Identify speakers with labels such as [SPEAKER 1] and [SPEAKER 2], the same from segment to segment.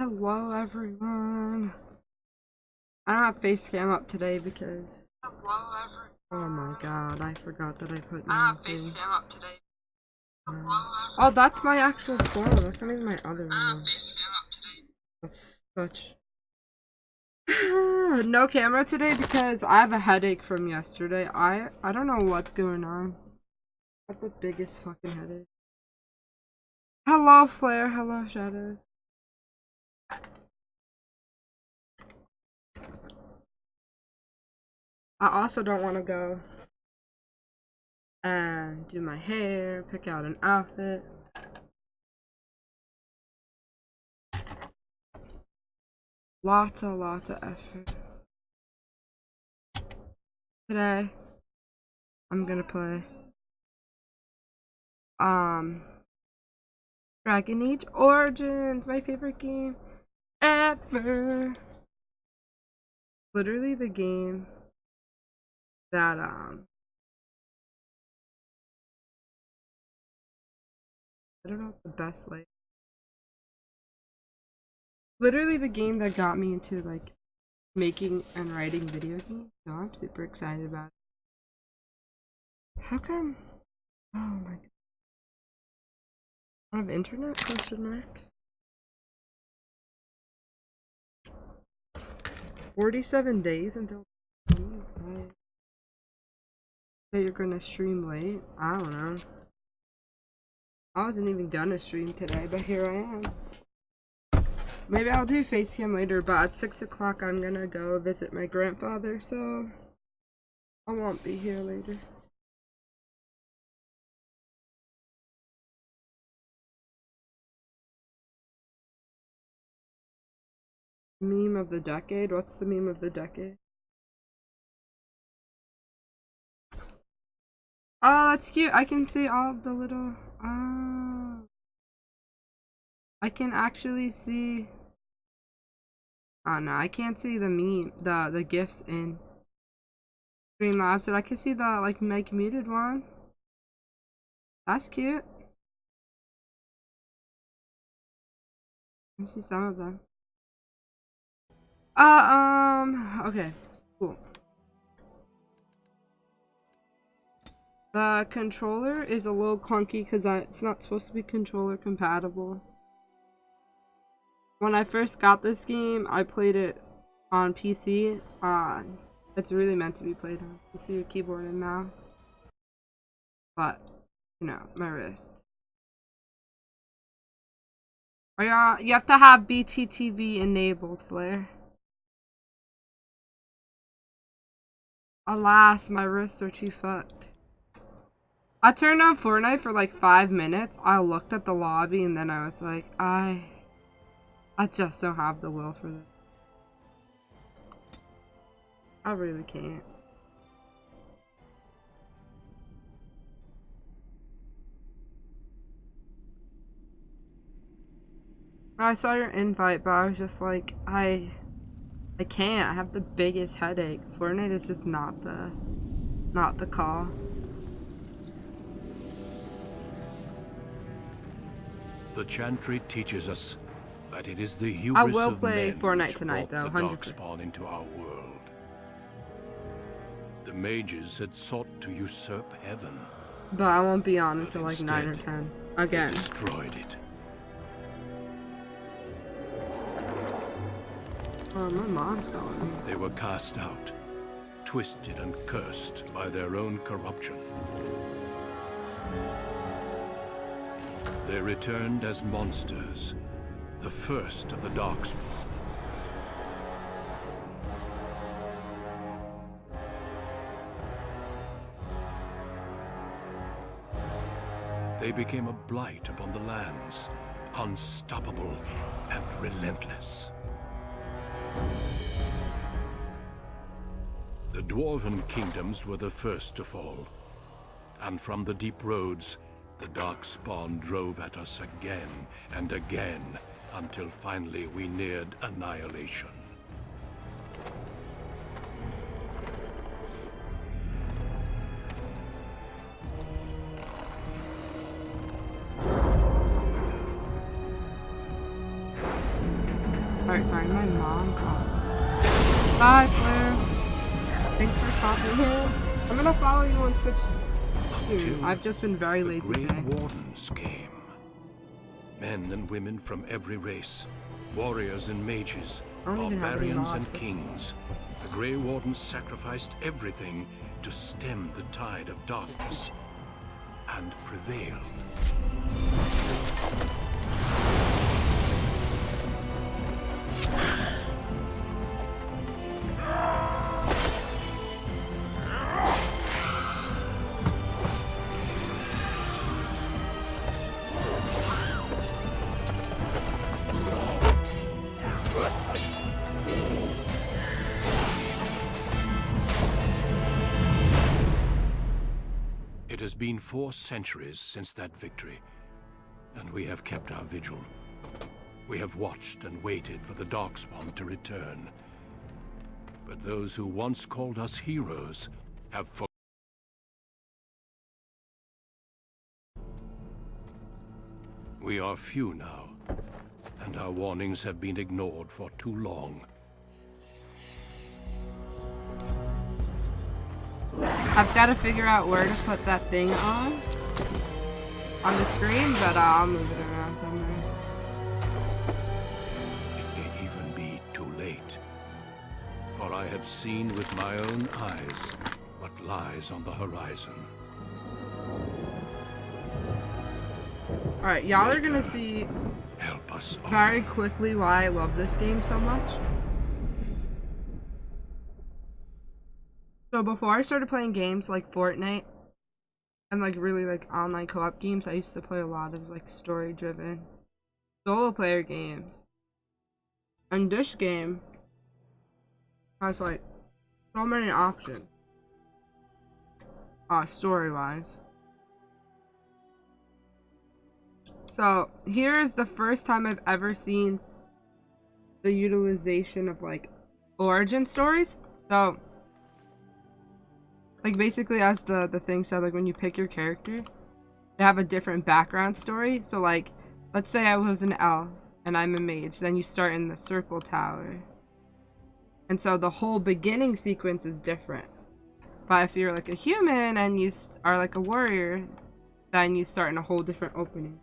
[SPEAKER 1] Hello everyone. I don't have face cam up today because oh my god, I forgot that I put nothing. Oh, that's my actual phone. That's not even my other one. That's such no camera today because I have a headache from yesterday. I don't know what's going on. I have the biggest fucking headache. Hello Flare, hello Shadow. I also don't want to go and do my hair, pick out an outfit. Lots of effort. Today, I'm gonna play Dragon Age Origins, my favorite game ever. Literally the game that I don't know what the best like. Literally the game that got me into like making and writing video games. So I'm super excited about it. How come? Oh my god. I have internet? Question mark. 47 days until that you're gonna stream late? I don't know. I wasn't even gonna stream today, but here I am. Maybe I'll do facecam later, but at 6 o'clock I'm gonna go visit my grandfather, so I won't be here later. Meme of the decade? What's the meme of the decade? Oh, that's cute. I can see all of the little... Oh. I can actually see... Oh no, I can't see the meme, the GIFs in Streamlabs, but I can see the like mic muted one. That's cute. I see some of them. Okay, cool. The controller is a little clunky because it's not supposed to be controller compatible. When I first got this game, I played it on PC. It's really meant to be played on PC with keyboard and mouse. But, you know, my wrist. You have to have BTTV enabled, Flare. Alas, my wrists are too fucked. I turned on Fortnite for like 5 minutes. I looked at the lobby and then I was like, I just don't have the will for this. I really can't. I saw your invite, but I was just like, I can't. I have the biggest headache. Fortnite is just not the call.
[SPEAKER 2] The Chantry teaches us that it is the hubris
[SPEAKER 1] I will
[SPEAKER 2] of
[SPEAKER 1] play
[SPEAKER 2] men
[SPEAKER 1] Fortnite
[SPEAKER 2] which
[SPEAKER 1] tonight,
[SPEAKER 2] brought
[SPEAKER 1] though.
[SPEAKER 2] the
[SPEAKER 1] 100%.
[SPEAKER 2] Darkspawn into our world. The mages had sought to usurp heaven,
[SPEAKER 1] But I won't be on
[SPEAKER 2] but
[SPEAKER 1] until like
[SPEAKER 2] instead,
[SPEAKER 1] 9 or 10.
[SPEAKER 2] they
[SPEAKER 1] Again.
[SPEAKER 2] destroyed it.
[SPEAKER 1] Oh, my mom's calling me.
[SPEAKER 2] They were cast out, twisted and cursed by their own corruption. They returned as monsters, the first of the Darkspawn. They became a blight upon the lands, unstoppable and relentless. The Dwarven kingdoms were the first to fall, and from the deep roads, the Darkspawn drove at us again and again, until finally we neared annihilation.
[SPEAKER 1] Alright, sorry, my mom called. Bye, Flare. Thanks for stopping here. I'm gonna follow you on Twitch soon. I've just been very lazy
[SPEAKER 2] today. The
[SPEAKER 1] today.
[SPEAKER 2] Grey Wardens came. Men and women from every race. Warriors and mages. Barbarians and kings. The Grey Wardens sacrificed everything to stem the tide of darkness. And prevailed. It has been 4 centuries since that victory, and we have kept our vigil. We have watched and waited for the Darkspawn to return. But those who once called us heroes have forgotten. We are few now, and our warnings have been ignored for too long.
[SPEAKER 1] I've got to figure out where to put that thing on the screen, but I'll move it around somewhere.
[SPEAKER 2] It may even be too late, for I have seen with my own eyes what lies on the horizon.
[SPEAKER 1] Alright, y'all are gonna see
[SPEAKER 2] Help us all.
[SPEAKER 1] very quickly why I love this game so much. So before I started playing games like Fortnite and like really like online co-op games, I used to play a lot of like story-driven solo player games. And this game has like so many options, story-wise. So here is the first time I've ever seen the utilization of like origin stories. So like basically, as the thing said, like when you pick your character, they have a different background story. So like, let's say I was an elf and I'm a mage, then you start in the circle tower. And so the whole beginning sequence is different. But if you're like a human and you are like a warrior, then you start in a whole different opening.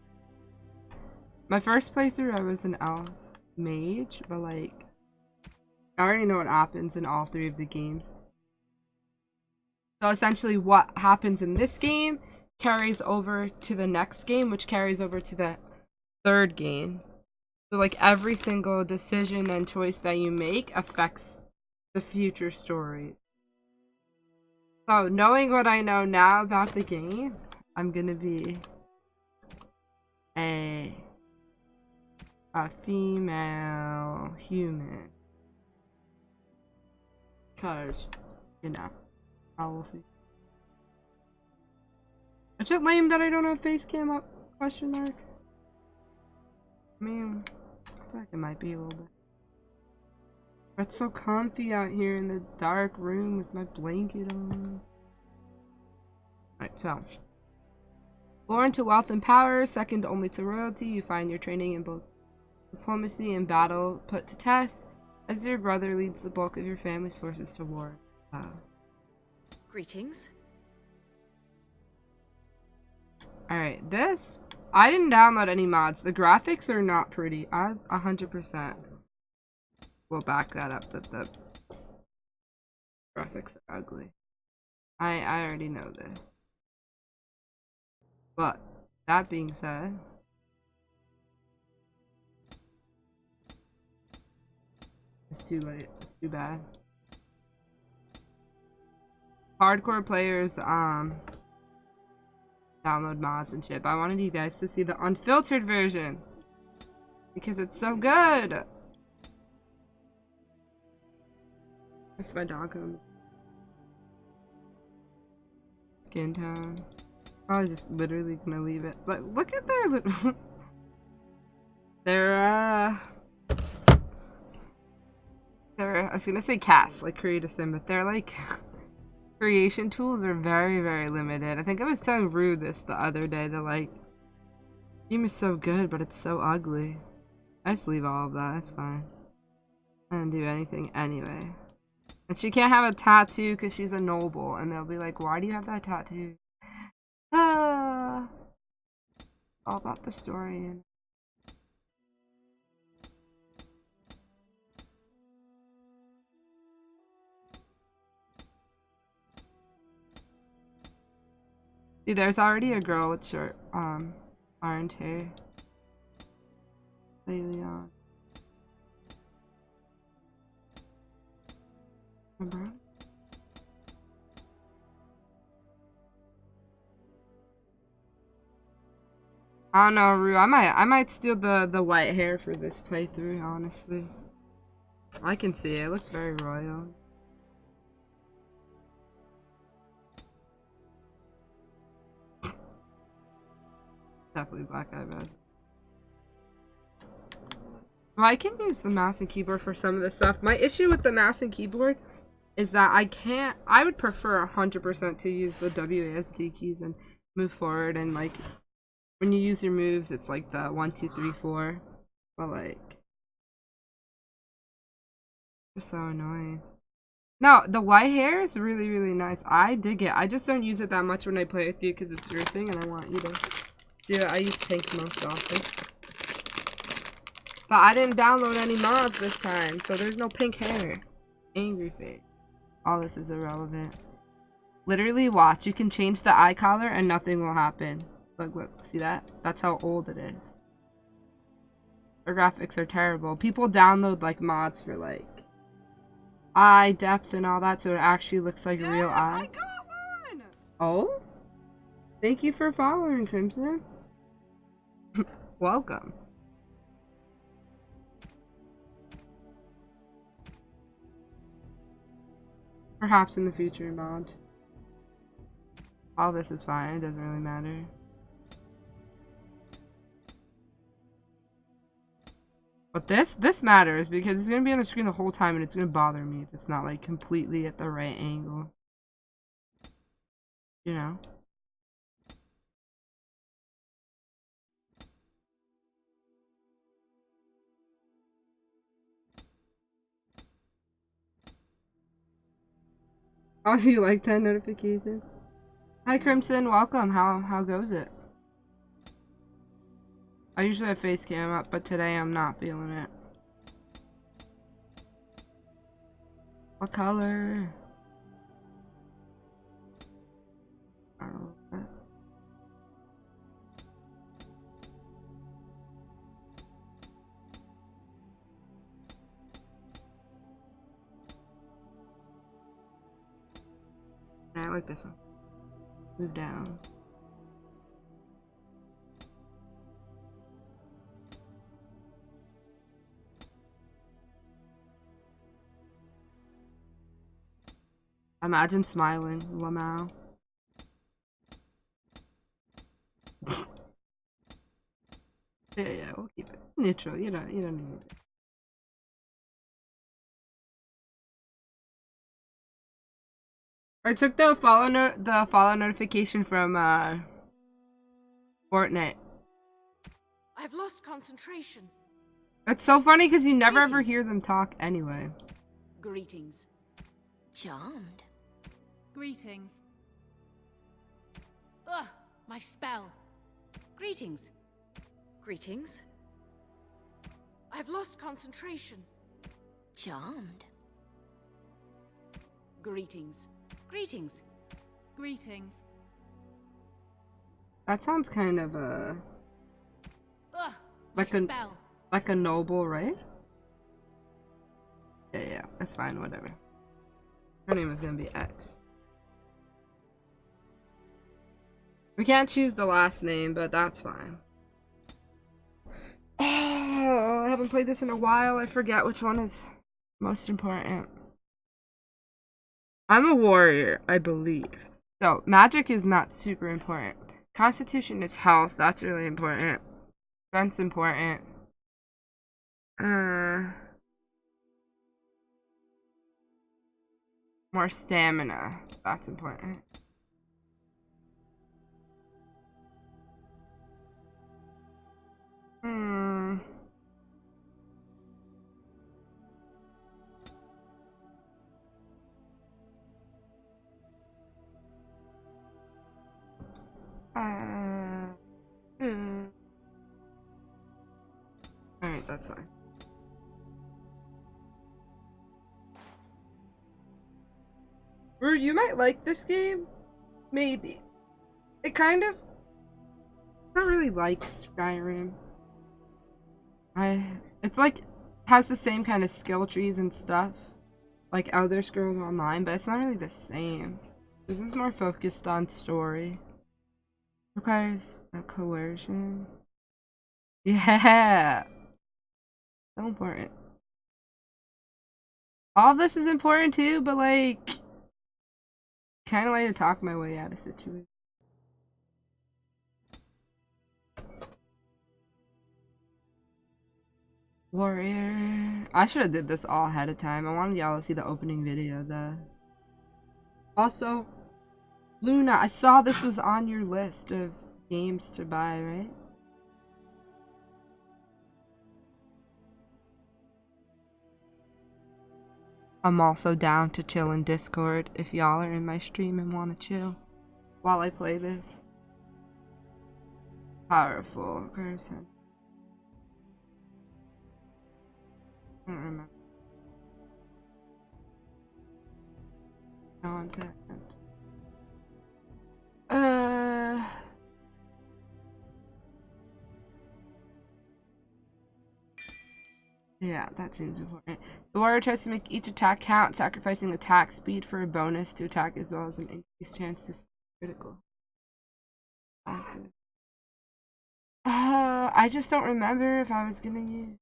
[SPEAKER 1] My first playthrough, I was an elf mage, but like, I already know what happens in all 3 of the games. So essentially what happens in this game carries over to the next game, which carries over to the 3rd game. So like every single decision and choice that you make affects the future stories. So knowing what I know now about the game, I'm gonna be a female human. Cause, you know. We'll see. Is it lame that I don't have face cam up? Question mark. I mean, I feel like it might be a little bit. But it's so comfy out here in the dark room with my blanket on. Alright, so. Born to wealth and power, second only to royalty, you find your training in both diplomacy and battle put to test, as your brother leads the bulk of your family's forces to war.
[SPEAKER 3] Greetings.
[SPEAKER 1] Alright, this, I didn't download any mods. The graphics are not pretty. I 100% will back that up that the graphics are ugly. I already know this. But, that being said, it's too late. It's too bad. Hardcore players download mods and shit, but I wanted you guys to see the unfiltered version because it's so good. It's my dog home. Skin tone. I was just literally gonna leave it, but look at their little they're I was gonna say cast, like create a sim, but they're like creation tools are very, very limited. I think I was telling Rue this the other day that like, game is so good, but it's so ugly. I just leave all of that, that's fine. and do anything anyway. And she can't have a tattoo because she's a noble, and they'll be like, why do you have that tattoo? All about the story. See, there's already a girl with short, orange hair. Leon. Remember? I don't know, Rue. I might steal the white hair for this playthrough, honestly. I can see it. It looks very royal. Definitely black eyebrows. Well, I can use the mouse and keyboard for some of this stuff. My issue with the mouse and keyboard is that I would prefer 100% to use the WASD keys and move forward, and like when you use your moves it's like the 1, 2, 3, 4, but like it's so annoying. No, the white hair is really nice. I dig it. I just don't use it that much when I play with you because it's your thing and I want you to do it. I use pink most often. But I didn't download any mods this time, so there's no pink hair. Angry face. All this is irrelevant. Literally, watch. You can change the eye color and nothing will happen. Look. See that? That's how old it is. Our graphics are terrible. People download, like, mods for, like, eye depth and all that, so it actually looks like real eyes. I got one! Oh? Thank you for following, Crimson. Welcome. Perhaps in the future, mod. All this is fine, it doesn't really matter. But this matters because it's gonna be on the screen the whole time and it's gonna bother me if it's not like completely at the right angle. You know? Oh, do you like that notification? Hi Crimson, welcome. How goes it? I usually have face cam up, but today I'm not feeling it. What color? I don't know. I like this one. Move down. Imagine smiling, Lamau. Yeah, we'll keep it neutral. You don't need it. I took the follow notification from Fortnite.
[SPEAKER 3] I've lost concentration.
[SPEAKER 1] It's so funny because you never ever hear them talk anyway.
[SPEAKER 3] Greetings. Charmed.
[SPEAKER 4] Greetings. Ugh, my spell.
[SPEAKER 3] Greetings. Greetings. I've lost concentration. Charmed. Greetings. Greetings.
[SPEAKER 4] Greetings.
[SPEAKER 1] That sounds kind of
[SPEAKER 4] Ugh,
[SPEAKER 1] like
[SPEAKER 4] my spell.
[SPEAKER 1] like a noble, right? Yeah, that's fine, whatever. Her name is gonna be X. We can't choose the last name, but that's fine. Oh, I haven't played this in a while. I forget which one is most important. I'm a warrior, I believe. So, magic is not super important. Constitution is health. That's really important. Strength's important. More stamina. That's important. Alright, that's fine. Rue, you might like this game. Maybe. It kind of... I don't really like Skyrim. It's like... has the same kind of skill trees and stuff. Like Elder Scrolls Online, but it's not really the same. This is more focused on story. Requires a coercion. Yeah! So important. All of this is important too, but like... kind of like to talk my way out of situation. Warrior. I should have did this all ahead of time. I wanted y'all to see the opening video though. Also, Luna, I saw this was on your list of games to buy, right? I'm also down to chill in Discord if y'all are in my stream and want to chill while I play this. Powerful person. I don't remember. No, one second. Yeah, that seems important. The warrior tries to make each attack count, sacrificing attack speed for a bonus to attack as well as an increased chance to critical. I just don't remember if I was gonna use...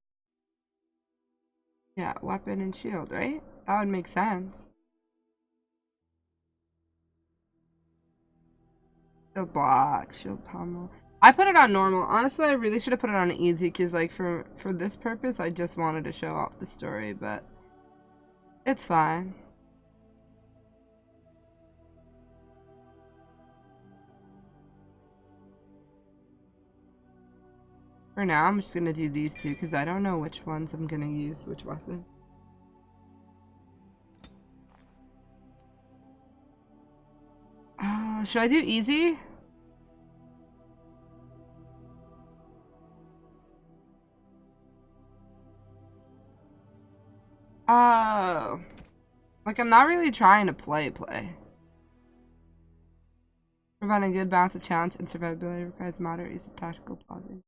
[SPEAKER 1] yeah, weapon and shield, right? That would make sense. Shield block, shield pommel. I put it on normal. Honestly, I really should have put it on easy because, like, for this purpose, I just wanted to show off the story, but it's fine. For now, I'm just gonna do these two because I don't know which ones I'm gonna use, which weapon. Should I do easy? Oh. Like, I'm not really trying to play. Providing a good balance of challenge and survivability requires moderate use of tactical pausing.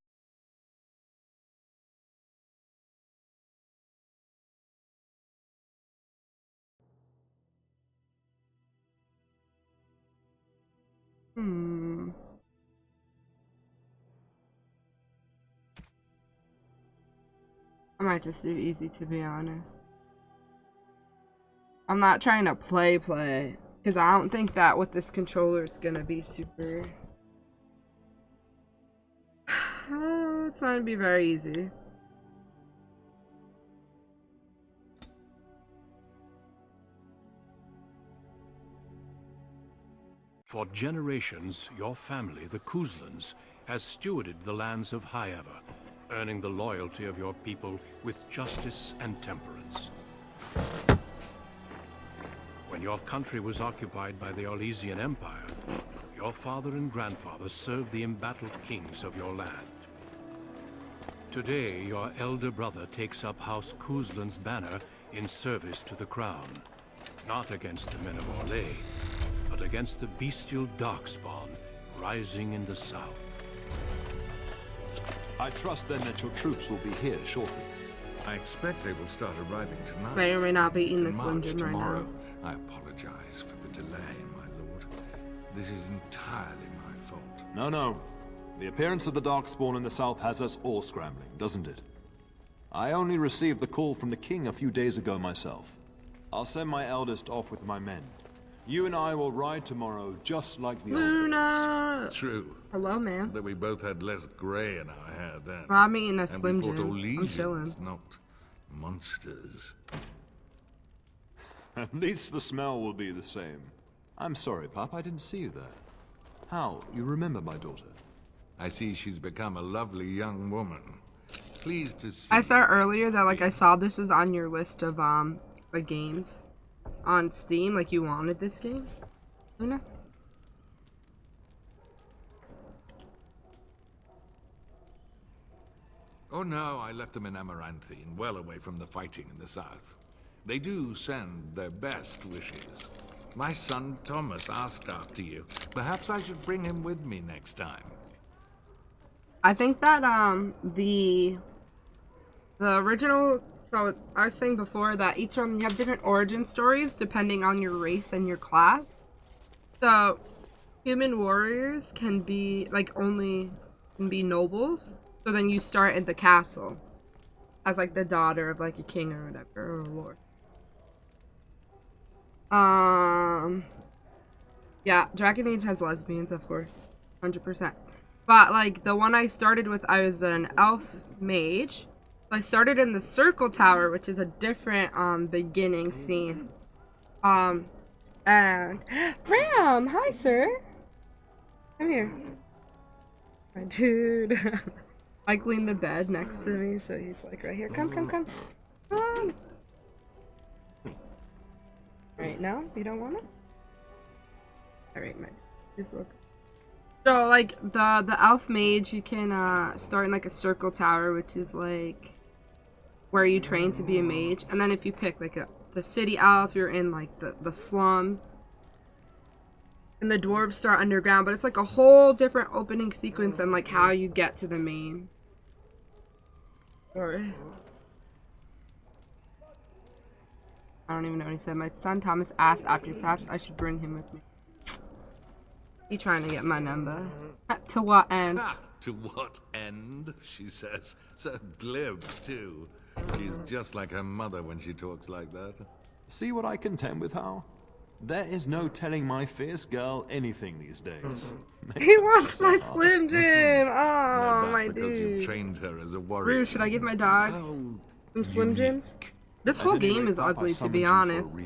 [SPEAKER 1] I might just do easy, to be honest. I'm not trying to play, because I don't think that with this controller it's gonna be super... oh, it's not gonna be very easy.
[SPEAKER 2] For generations, your family, the Kuzlans, has stewarded the lands of Highever, earning the loyalty of your people with justice and temperance. When your country was occupied by the Orlesian Empire, your father and grandfather served the embattled kings of your land. Today, your elder brother takes up House Kuzlan's banner in service to the crown, not against the men of Orlais, but against the bestial Darkspawn rising in the south.
[SPEAKER 5] I trust then that your troops will be here shortly.
[SPEAKER 6] I expect they will start arriving tonight.
[SPEAKER 1] May or may not be eating
[SPEAKER 6] To
[SPEAKER 1] this Slim Jim right
[SPEAKER 6] tomorrow.
[SPEAKER 1] now.
[SPEAKER 6] I apologize for the delay, my lord. This is entirely my fault.
[SPEAKER 5] No. The appearance of the Darkspawn in the south has us all scrambling, doesn't it? I only received the call from the king a few days ago myself. I'll send my eldest off with my men. You and I will ride tomorrow just like the old days.
[SPEAKER 1] Luna!
[SPEAKER 6] True.
[SPEAKER 1] Hello, man.
[SPEAKER 6] That we both had less grey in our hair then.
[SPEAKER 1] Well, I'm eating a
[SPEAKER 6] And
[SPEAKER 1] Slim
[SPEAKER 6] we fought
[SPEAKER 1] Jim. I'm
[SPEAKER 6] Orlesians,
[SPEAKER 1] chilling.
[SPEAKER 6] not monsters.
[SPEAKER 5] At least the smell will be the same. I'm sorry, Pop, I didn't see you there. How? You remember my daughter?
[SPEAKER 6] I see she's become a lovely young woman. Pleased to see
[SPEAKER 1] I said
[SPEAKER 6] you.
[SPEAKER 1] earlier that, like, I saw this was on your list of, the games on Steam. Like, you wanted this game, Luna?
[SPEAKER 6] Oh no, I left them in Amaranthine, well away from the fighting in the south. They do send their best wishes. My son Thomas asked after you. Perhaps I should bring him with me next time.
[SPEAKER 1] I think that the original, so I was saying before that each one you have different origin stories depending on your race and your class. So human warriors can be like can be nobles. So then you start in the castle as like the daughter of like a king or whatever, or a lord. Yeah, Dragon Age has lesbians, of course, 100%. But like the one I started with, I was an elf mage. So I started in the Circle Tower, which is a different beginning scene. And Ram, hi sir. Come here. My dude. I cleaned the bed next to me, so he's like right here. Come. Come. Right now, you don't want it? Alright, man. This work. So like the elf mage, you can start in like a circle tower, which is like where you train to be a mage. And then if you pick like the city elf, you're in like the slums. And the dwarves start underground, but it's like a whole different opening sequence and like how you get to the main. Sorry. I don't even know what he said. My son Thomas asked after perhaps I should bring him with me. He trying to get my number. To what end?
[SPEAKER 6] To what end, she says. So glib, too. She's just like her mother when she talks like that.
[SPEAKER 5] See what I contend with, Hal? There is no telling my fierce girl anything these days.
[SPEAKER 1] He wants my Slim Jim!
[SPEAKER 6] No,
[SPEAKER 1] Oh,
[SPEAKER 6] that
[SPEAKER 1] my
[SPEAKER 6] because you
[SPEAKER 1] dude.
[SPEAKER 6] trained her as a warrior.
[SPEAKER 1] Rue, should I give my dog some Slim Jims? This whole game is ugly, to be honest.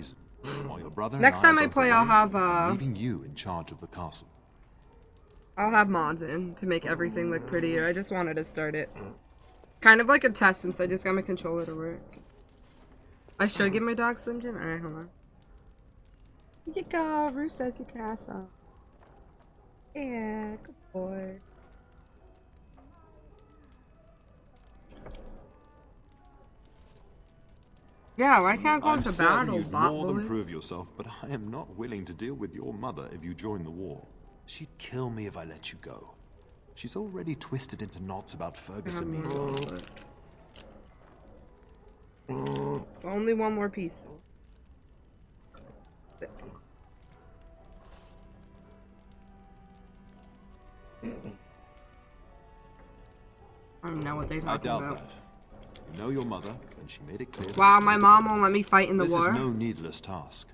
[SPEAKER 1] Next time I play, I'll have
[SPEAKER 5] leaving you in charge of the castle.
[SPEAKER 1] I'll have mods in to make everything look prettier. I just wanted to start it. Kind of like a test since I just got my controller to work. I should give my dog Slim Jim? Alright, hold on. Here you go. Rue says you can ask out. Yeah, good boy. Yeah, why can't I go into battle,
[SPEAKER 5] you'd
[SPEAKER 1] bot
[SPEAKER 5] more than
[SPEAKER 1] boys?
[SPEAKER 5] prove yourself, but I am not willing to deal with your mother if you join the war. She'd kill me if I let you go. She's already twisted into knots about Ferguson.
[SPEAKER 1] Only one more piece. I don't know what they're
[SPEAKER 5] I
[SPEAKER 1] talking
[SPEAKER 5] doubt
[SPEAKER 1] about.
[SPEAKER 5] that. You know your mother, and she made it clear.
[SPEAKER 1] Wow, my mom won't let me fight in the war.
[SPEAKER 5] This is no needless task.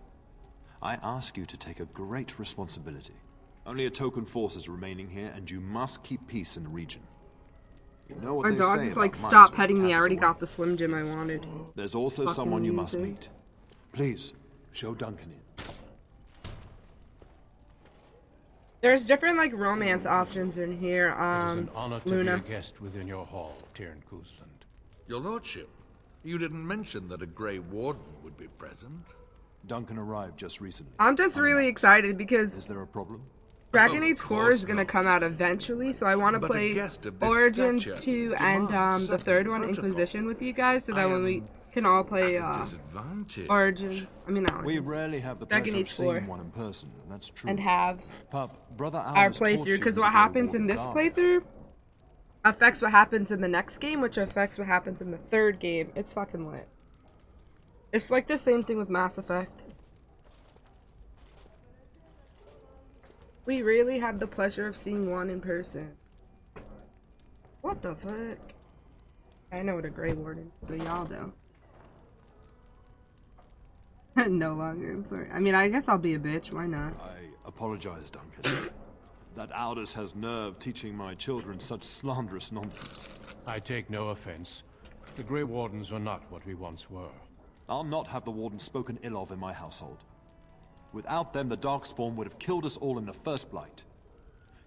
[SPEAKER 5] I ask you to take a great responsibility. Only a token force is remaining here, and you must keep peace in the region. You know what
[SPEAKER 1] My
[SPEAKER 5] they
[SPEAKER 1] dog
[SPEAKER 5] say
[SPEAKER 1] is like,
[SPEAKER 5] about mice
[SPEAKER 1] stop
[SPEAKER 5] when
[SPEAKER 1] petting
[SPEAKER 5] the
[SPEAKER 1] me.
[SPEAKER 5] cat
[SPEAKER 1] I
[SPEAKER 5] is
[SPEAKER 1] already
[SPEAKER 5] away.
[SPEAKER 1] got the Slim Jim I wanted.
[SPEAKER 5] There's also
[SPEAKER 1] Fucking
[SPEAKER 5] someone you must
[SPEAKER 1] loser.
[SPEAKER 5] meet. Please, show Duncan in.
[SPEAKER 1] There's different like romance options in here.
[SPEAKER 2] It is an honor to
[SPEAKER 1] Luna.
[SPEAKER 2] be a guest within your hall, Tyrn Cousland.
[SPEAKER 6] Your lordship, you didn't mention that a Grey Warden would be present.
[SPEAKER 5] Duncan arrived just recently.
[SPEAKER 1] I'm just really excited because
[SPEAKER 5] Is there a problem?
[SPEAKER 1] Dragon
[SPEAKER 6] Of
[SPEAKER 1] Age 4
[SPEAKER 6] course
[SPEAKER 1] is gonna
[SPEAKER 6] not.
[SPEAKER 1] come out eventually, so I want to
[SPEAKER 6] But a
[SPEAKER 1] play
[SPEAKER 6] guest of this
[SPEAKER 1] Origins
[SPEAKER 6] stature
[SPEAKER 1] 2 and
[SPEAKER 6] demands
[SPEAKER 1] the third
[SPEAKER 6] certain
[SPEAKER 1] one,
[SPEAKER 6] protocol.
[SPEAKER 1] Inquisition, with you guys, so that
[SPEAKER 6] I
[SPEAKER 1] when we
[SPEAKER 6] am
[SPEAKER 1] can all play
[SPEAKER 6] At a disadvantage.
[SPEAKER 1] Origins. I mean, not
[SPEAKER 5] We
[SPEAKER 1] Origins.
[SPEAKER 5] rarely have the
[SPEAKER 1] Dragon
[SPEAKER 5] pleasure of
[SPEAKER 1] Age 4.
[SPEAKER 5] seeing one in person, and that's true.
[SPEAKER 1] And have
[SPEAKER 5] Pup, Brother
[SPEAKER 1] our
[SPEAKER 5] Albus taught
[SPEAKER 1] playthrough,
[SPEAKER 5] you
[SPEAKER 1] because
[SPEAKER 5] who
[SPEAKER 1] what
[SPEAKER 5] the Grey
[SPEAKER 1] happens in this
[SPEAKER 5] Wardens are.
[SPEAKER 1] playthrough affects what happens in the next game, which affects what happens in the third game. It's fucking lit. It's like the same thing with Mass Effect. We really have the pleasure of seeing one in person. What the fuck? I know what a Grey Warden is, but y'all don't. No longer important. I mean, I guess I'll be a bitch. Why not?
[SPEAKER 5] I apologize, Duncan. That Aldous has nerve teaching my children such slanderous nonsense.
[SPEAKER 2] I take no offense. The Grey Wardens are not what we once were.
[SPEAKER 5] I'll not have the Warden spoken ill of in my household. Without them, the Darkspawn would have killed us all in the first blight.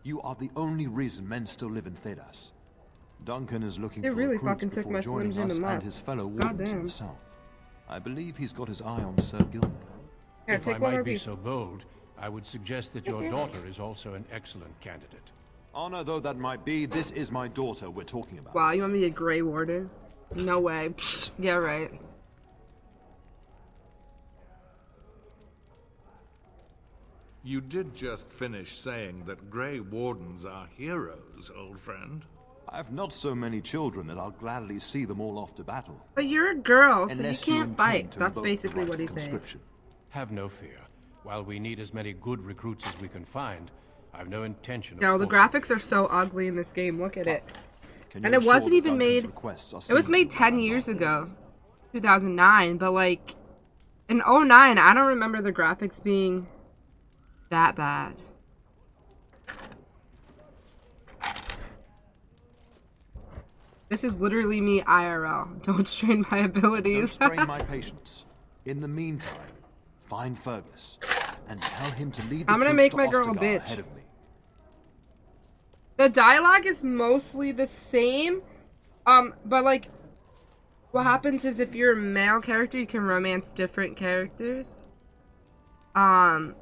[SPEAKER 5] You are the only reason men still live in Thedas. Duncan is looking
[SPEAKER 1] They
[SPEAKER 5] for
[SPEAKER 1] really
[SPEAKER 5] recruits
[SPEAKER 1] fucking took
[SPEAKER 5] before
[SPEAKER 1] my Slim
[SPEAKER 5] joining
[SPEAKER 1] Jim
[SPEAKER 5] us
[SPEAKER 1] and
[SPEAKER 5] and
[SPEAKER 1] left.
[SPEAKER 5] his fellow Wardens in
[SPEAKER 1] Goddamn.
[SPEAKER 5] the south. I believe he's got his eye on Sir Gilman.
[SPEAKER 1] Here,
[SPEAKER 2] If
[SPEAKER 1] take
[SPEAKER 2] I
[SPEAKER 1] one more
[SPEAKER 2] might be
[SPEAKER 1] piece.
[SPEAKER 2] so bold, I would suggest that your daughter is also an excellent candidate.
[SPEAKER 5] Honor though that might be, this is my daughter we're talking about.
[SPEAKER 1] Wow, you want me to Grey Warden? No way. Psh, yeah, right.
[SPEAKER 6] You did just finish saying that Grey Wardens are heroes, old friend.
[SPEAKER 5] I've not so many children that I'll gladly see them all off to battle.
[SPEAKER 1] But you're a girl, so
[SPEAKER 5] Unless
[SPEAKER 1] you
[SPEAKER 5] you
[SPEAKER 1] can't
[SPEAKER 5] intend
[SPEAKER 1] fight.
[SPEAKER 5] to
[SPEAKER 1] That's
[SPEAKER 5] invoke the
[SPEAKER 1] basically
[SPEAKER 5] right
[SPEAKER 1] what
[SPEAKER 5] of
[SPEAKER 1] he's saying.
[SPEAKER 5] conscription.
[SPEAKER 2] Have no fear. While we need as many good recruits as we can find, I've no intention of
[SPEAKER 1] No, the
[SPEAKER 2] forcing
[SPEAKER 1] graphics are so ugly in this game. Look at it.
[SPEAKER 5] Can you
[SPEAKER 1] And it
[SPEAKER 5] ensure
[SPEAKER 1] wasn't
[SPEAKER 5] that
[SPEAKER 1] even
[SPEAKER 5] Duncan's
[SPEAKER 1] made.
[SPEAKER 5] requests are
[SPEAKER 1] It was
[SPEAKER 5] seen
[SPEAKER 1] made
[SPEAKER 5] to
[SPEAKER 1] 10
[SPEAKER 5] without
[SPEAKER 1] years
[SPEAKER 5] harm?
[SPEAKER 1] ago, 2009. But like, in '09, I don't remember the graphics being that bad. This is literally me IRL. Don't strain my
[SPEAKER 5] Don't
[SPEAKER 1] abilities.
[SPEAKER 5] strain my patience. In the meantime, find Fergus and tell him to lead the
[SPEAKER 1] I'm gonna
[SPEAKER 5] troops
[SPEAKER 1] make
[SPEAKER 5] to
[SPEAKER 1] my girl a
[SPEAKER 5] Ostagar
[SPEAKER 1] bitch.
[SPEAKER 5] ahead of me.
[SPEAKER 1] The dialogue is mostly the same, but like, what happens is if you're a male character, you can romance different characters. And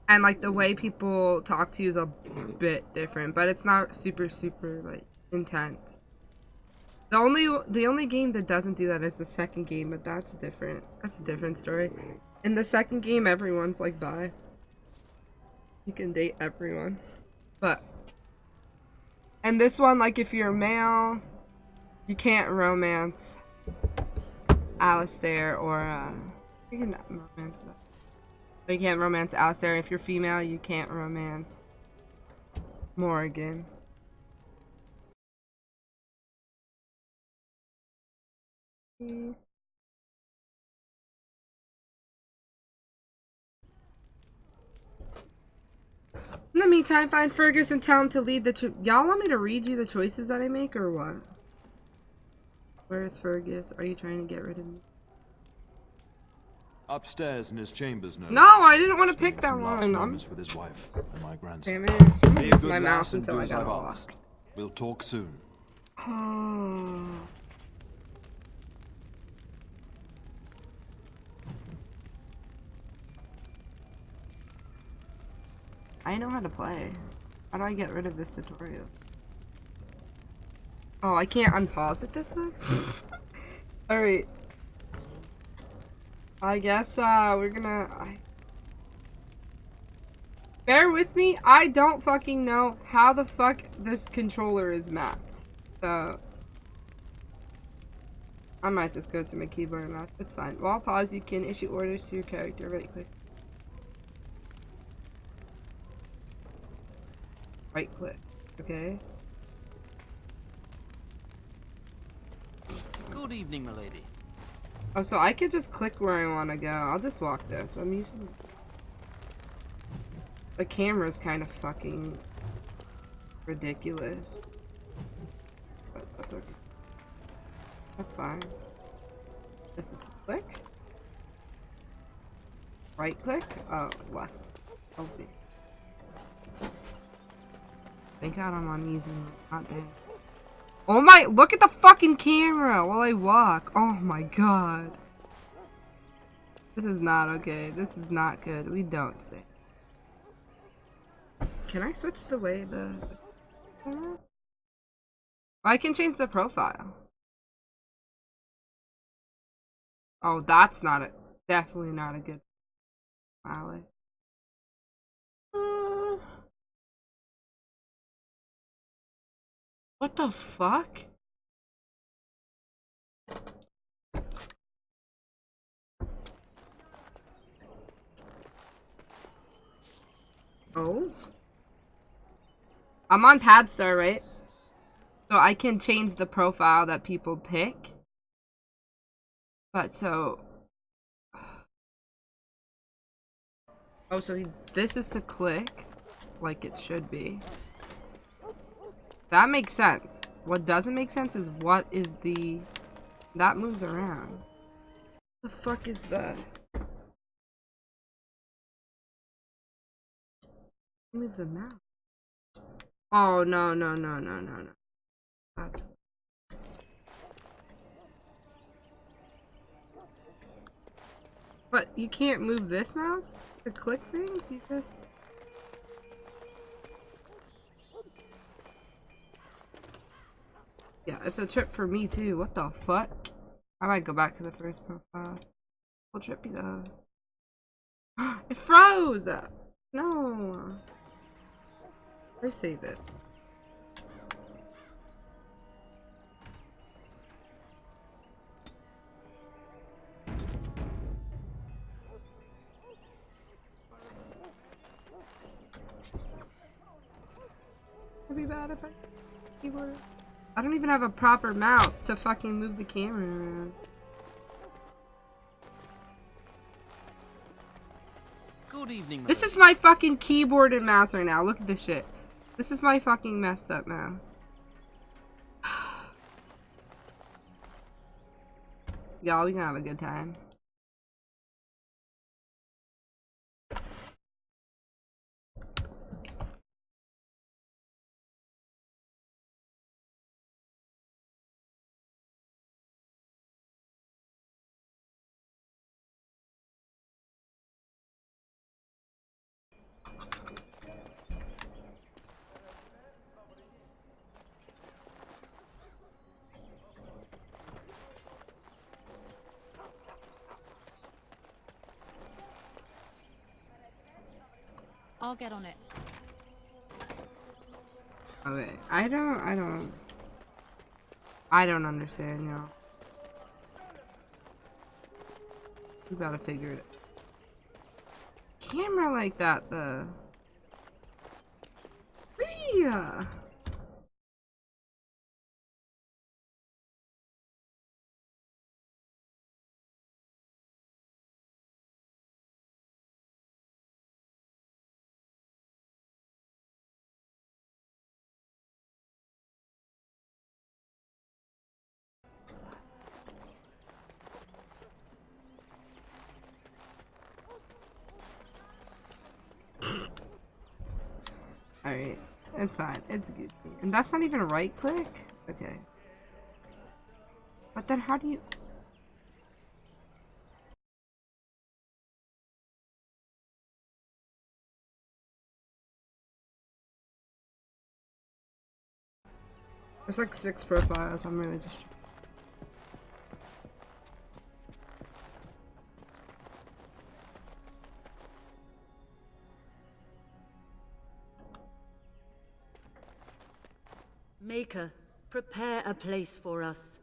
[SPEAKER 1] like the way people talk to you is a bit different, but it's not super like intense. The only game that doesn't do that is the second game, but that's a different story. In the second game, everyone's like bi. You can date everyone, but. And this one, like, if you're a male, you can't romance Alistair or, you can romance that. But you can't romance Alistair. If you're female, you can't romance Morrigan. In the meantime, find Fergus and tell him to lead the y'all want me to read you the choices that I make, or what? Where is Fergus? Are you trying to get rid of me?
[SPEAKER 5] Upstairs in his chambers, no.
[SPEAKER 1] No, I didn't want to
[SPEAKER 5] Spending
[SPEAKER 1] pick that
[SPEAKER 5] some last
[SPEAKER 1] one.
[SPEAKER 5] moments with his wife and my grandson.
[SPEAKER 1] Damn it.
[SPEAKER 5] Be a
[SPEAKER 1] Use
[SPEAKER 5] good
[SPEAKER 1] my mouse
[SPEAKER 5] lass and
[SPEAKER 1] until
[SPEAKER 5] do
[SPEAKER 1] I
[SPEAKER 5] as
[SPEAKER 1] got
[SPEAKER 5] I've
[SPEAKER 1] a
[SPEAKER 5] asked. We'll talk soon.
[SPEAKER 1] Oh. I know how to play. How do I get rid of this tutorial? Oh, I can't unpause it this way? Alright. I guess, we're gonna... Bear with me, I don't fucking know how the fuck this controller is mapped. So... I might just go to my keyboard and mouse. It's fine. While pause, you can issue orders to your character. Right click. Right click. Okay.
[SPEAKER 7] Good evening, milady.
[SPEAKER 1] Oh, so I could just click where I want to go. I'll just walk there. So I'm using... The camera's kind of fucking ridiculous. But that's okay. That's fine. This is the click. Right click? Oh, left. Okay. Thank God I'm on easy. Not dead. Oh my, look at the fucking camera while I walk. Oh my God. This is not okay. This is not good. We don't stay. Can I switch the way the camera? I can change the profile. Oh, that's not a, definitely not a good ally. What the fuck? Oh? I'm on Padstar, right? So I can change the profile that people pick. But so... Oh, so this is to click, like it should be. That makes sense. What doesn't make sense is what is the... That moves around. The fuck is that? Move the mouse. Oh, no. That's... But you can't move this mouse to click things? You just... Yeah, it's a trip for me too. What the fuck? I might go back to the first profile. What trip be though? It froze! No. Or save it. It'd be bad if I keyboard. I don't even have a proper mouse to fucking move the camera around.
[SPEAKER 7] Good evening,
[SPEAKER 1] This is my fucking keyboard and mouse right now. Look at this shit. This is my fucking messed up mouse. Y'all, we gonna have a good time.
[SPEAKER 4] I'll get on it.
[SPEAKER 1] Okay, I don't understand, y'all. We gotta figure it. Camera like that, though. Yeah. Alright, it's fine. It's good. And that's not even a right click? Okay. But then how do you... There's like 6 profiles. I'm really just...
[SPEAKER 3] Maker, prepare a place for us.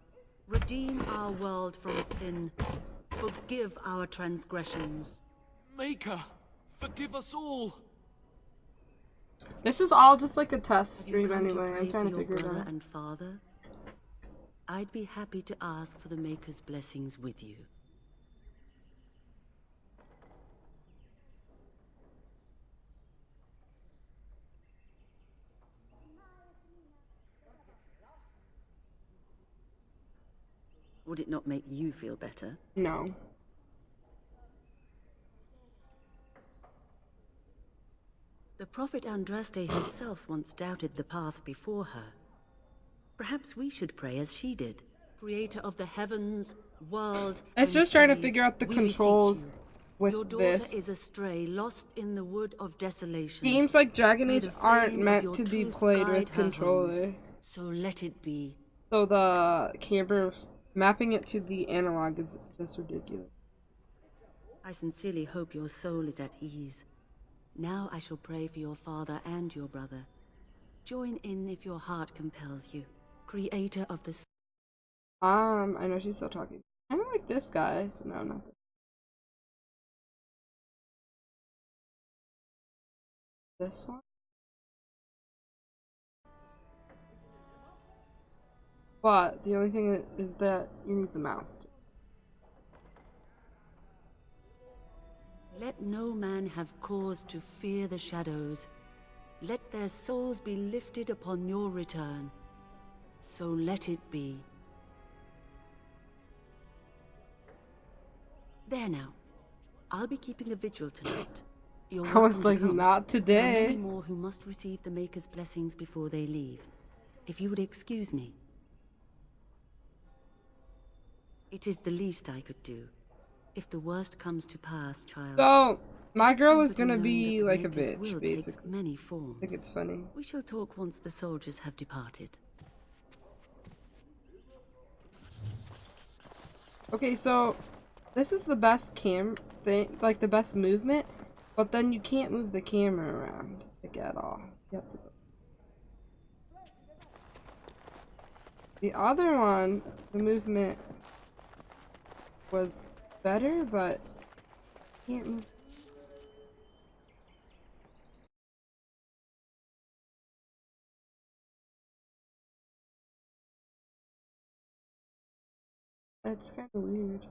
[SPEAKER 3] Redeem our world from sin. Forgive our transgressions.
[SPEAKER 7] Maker, forgive us all.
[SPEAKER 1] This is all just like a test
[SPEAKER 3] Have you
[SPEAKER 1] stream
[SPEAKER 3] come
[SPEAKER 1] anyway.
[SPEAKER 3] pray
[SPEAKER 1] I'm trying
[SPEAKER 3] for
[SPEAKER 1] to
[SPEAKER 3] your
[SPEAKER 1] figure it
[SPEAKER 3] brother
[SPEAKER 1] out.
[SPEAKER 3] and father? I'd be happy to ask for the Maker's blessings with you. Would it not make you feel better?
[SPEAKER 1] No.
[SPEAKER 3] The prophet Andraste herself once doubted the path before her. Perhaps we should pray as she did. Creator of the heavens, world,
[SPEAKER 1] It's
[SPEAKER 3] and
[SPEAKER 1] just trying to
[SPEAKER 3] seas,
[SPEAKER 1] figure out the
[SPEAKER 3] we beseech
[SPEAKER 1] controls
[SPEAKER 3] you.
[SPEAKER 1] with
[SPEAKER 3] Your daughter
[SPEAKER 1] this.
[SPEAKER 3] is astray, lost in the wood of desolation.
[SPEAKER 1] Games like Dragon
[SPEAKER 3] May
[SPEAKER 1] Age
[SPEAKER 3] the
[SPEAKER 1] aren't
[SPEAKER 3] flame of
[SPEAKER 1] meant
[SPEAKER 3] your
[SPEAKER 1] to be
[SPEAKER 3] truth
[SPEAKER 1] played
[SPEAKER 3] guide
[SPEAKER 1] with
[SPEAKER 3] her home.
[SPEAKER 1] controller.
[SPEAKER 3] So let it be.
[SPEAKER 1] So the camera mapping it to the analog is just ridiculous.
[SPEAKER 3] I sincerely hope your soul is at ease. Now I shall pray for your father and your brother. Join in if your heart compels you. Creator of the...
[SPEAKER 1] I know she's still talking. I don't like this guy, so no, not this one. But the only thing is that you need the mouse.
[SPEAKER 3] Let no man have cause to fear the shadows. Let their souls be lifted upon your return. So let it be. There now. I'll be keeping a vigil tonight. You're
[SPEAKER 1] I was
[SPEAKER 3] welcome to
[SPEAKER 1] like,
[SPEAKER 3] come.
[SPEAKER 1] not
[SPEAKER 3] There are
[SPEAKER 1] today.
[SPEAKER 3] many more who must receive the Maker's blessings before they leave. If you would excuse me. It is the least I could do. If the worst comes to pass, child.
[SPEAKER 1] So, my girl is
[SPEAKER 3] comfort in
[SPEAKER 1] gonna
[SPEAKER 3] knowing
[SPEAKER 1] be
[SPEAKER 3] that the
[SPEAKER 1] like a
[SPEAKER 3] Maker's
[SPEAKER 1] bitch,
[SPEAKER 3] will
[SPEAKER 1] basically.
[SPEAKER 3] takes many
[SPEAKER 1] I
[SPEAKER 3] forms.
[SPEAKER 1] think it's funny.
[SPEAKER 3] We shall talk once the soldiers have departed.
[SPEAKER 1] Okay, so this is the best cam thing, like the best movement, but then you can't move the camera around like at all. You have to go. The other one, the movement was better, but can't move. That's kind of weird.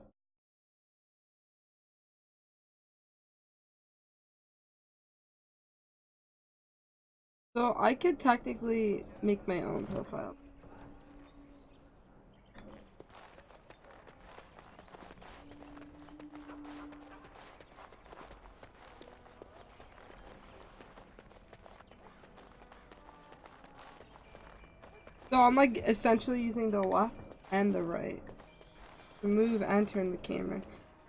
[SPEAKER 1] So I could technically make my own profile. So I'm like essentially using the left and the right to move and turn the camera.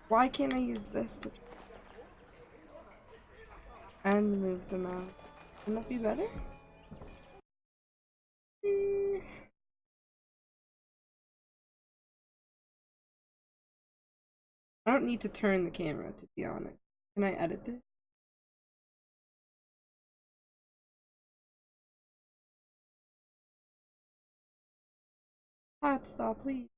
[SPEAKER 1] Why can't I use this to and move the mouse? Wouldn't that be better? I don't need to turn the camera, to be honest. Can I edit this? Hot stop, please.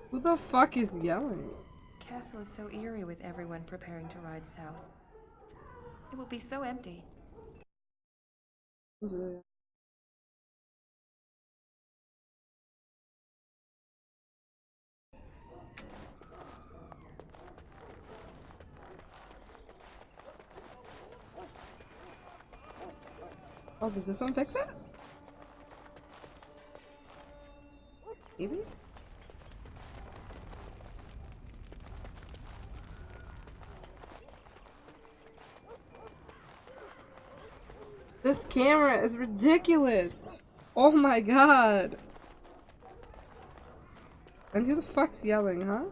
[SPEAKER 1] Who the fuck is yelling?
[SPEAKER 8] Castle is so eerie with everyone preparing to ride south. It will be so empty.
[SPEAKER 1] Oh, does this one fix it? Maybe? This camera is ridiculous! Oh my god! And who the fuck's yelling, huh?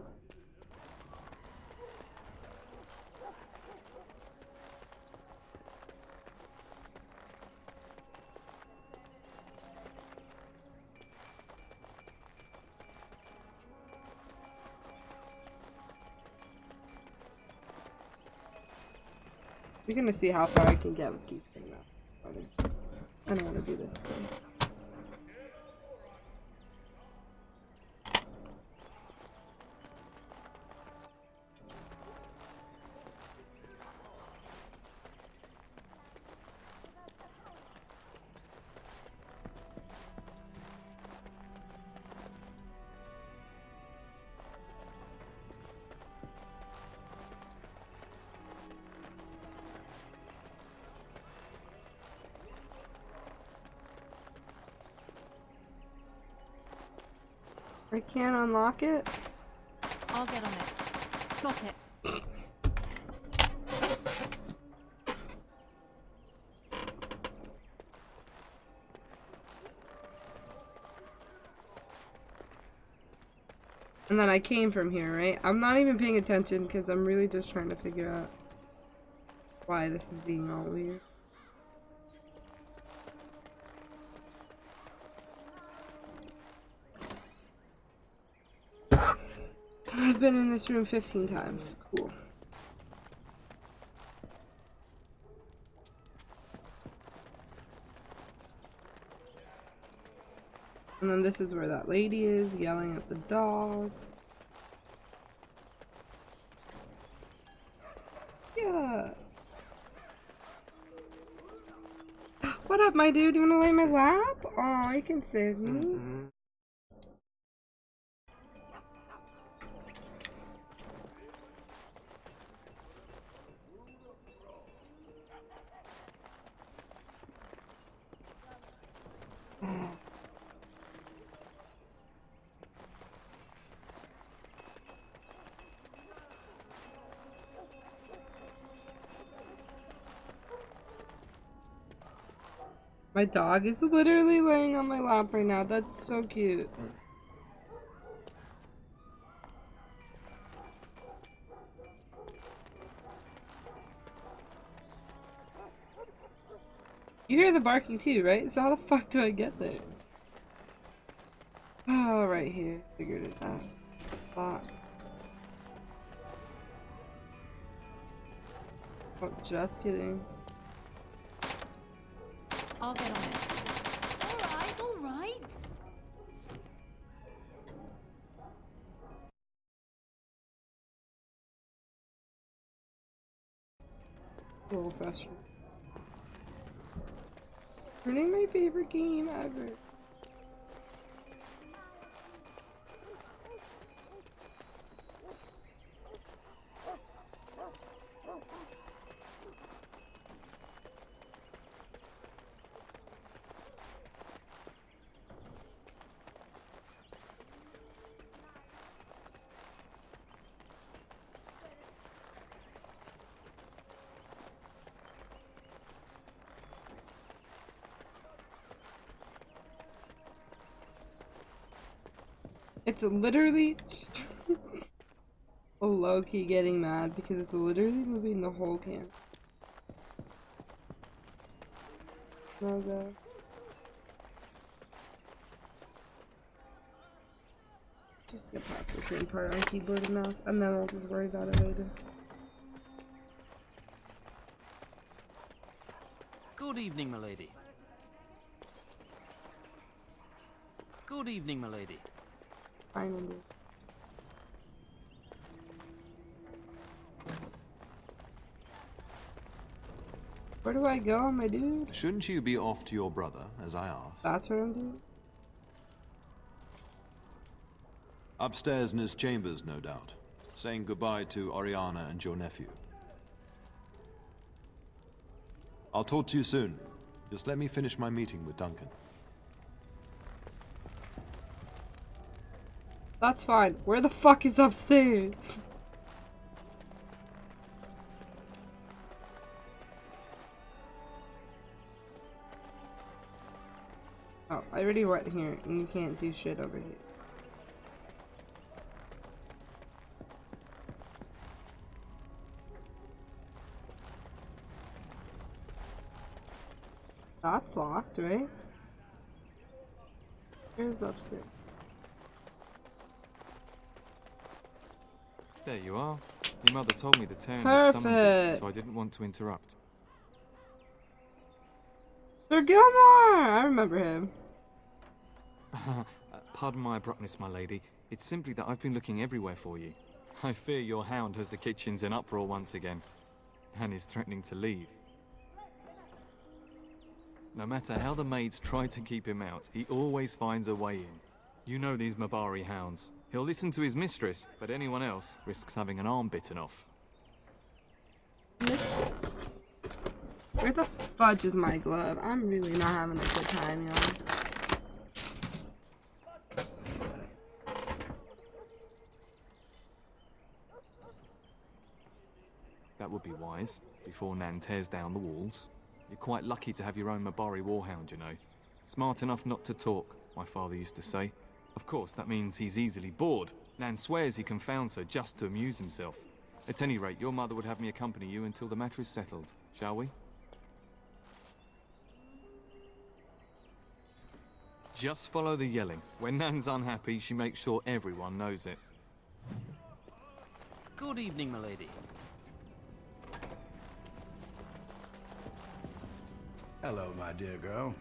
[SPEAKER 1] We're gonna see how far I can get with keeping that. I don't want to do this thing. I can't unlock it?
[SPEAKER 4] I'll get on it. Got it.
[SPEAKER 1] And then I came from here, right? I'm not even paying attention because I'm really just trying to figure out why this is being all weird. I've been in this room 15 times. Cool. And then this is where that lady is yelling at the dog. Yeah. What up, my dude? You wanna lay in my lap? Aw, you can save me. My dog is literally laying on my lap right now. That's so cute. You hear the barking too, right? So how the fuck do I get there? Oh, right here. Figured it out. Fuck. Oh, just kidding.
[SPEAKER 4] I'll get on it. Alright, alright.
[SPEAKER 1] A little frustrated. Running my favorite game ever. It's literally low-key getting mad because it's literally moving the whole camp. Oh god. Just get past this one part on keyboard and mouse, and then we'll just worry about it later.
[SPEAKER 7] Good evening, milady. Good evening, milady.
[SPEAKER 1] Finally. Where do I go, my dude?
[SPEAKER 5] Shouldn't you be off to your brother, as I asked?
[SPEAKER 1] That's what I'm doing.
[SPEAKER 5] Upstairs in his chambers, no doubt. Saying goodbye to Oriana and your nephew. I'll talk to you soon. Just let me finish my meeting with Duncan.
[SPEAKER 1] That's fine. Where the fuck is upstairs? Oh, I already went here, and you can't do shit over here. That's locked, right? Where's upstairs?
[SPEAKER 9] There you are. Your mother told me the town had summoned you, so I didn't want to interrupt.
[SPEAKER 1] Sir Gilmore! I remember him.
[SPEAKER 9] Pardon my abruptness, my lady. It's simply that I've been looking everywhere for you. I fear your hound has the kitchens in uproar once again, and is threatening to leave. No matter how the maids try to keep him out, he always finds a way in. You know these Mabari hounds. He'll listen to his mistress, but anyone else risks having an arm bitten off.
[SPEAKER 1] Mistress? Where the fudge is my glove? I'm really not having a good time, y'all.
[SPEAKER 9] That would be wise, before Nan tears down the walls. You're quite lucky to have your own Mabari warhound, you know. Smart enough not to talk, my father used to say. Of course, that means he's easily bored. Nan swears he confounds her just to amuse himself. At any rate, your mother would have me accompany you until the matter is settled, shall we? Just follow the yelling. When Nan's unhappy, she makes sure everyone knows it.
[SPEAKER 7] Good evening, milady.
[SPEAKER 10] Hello, my dear girl.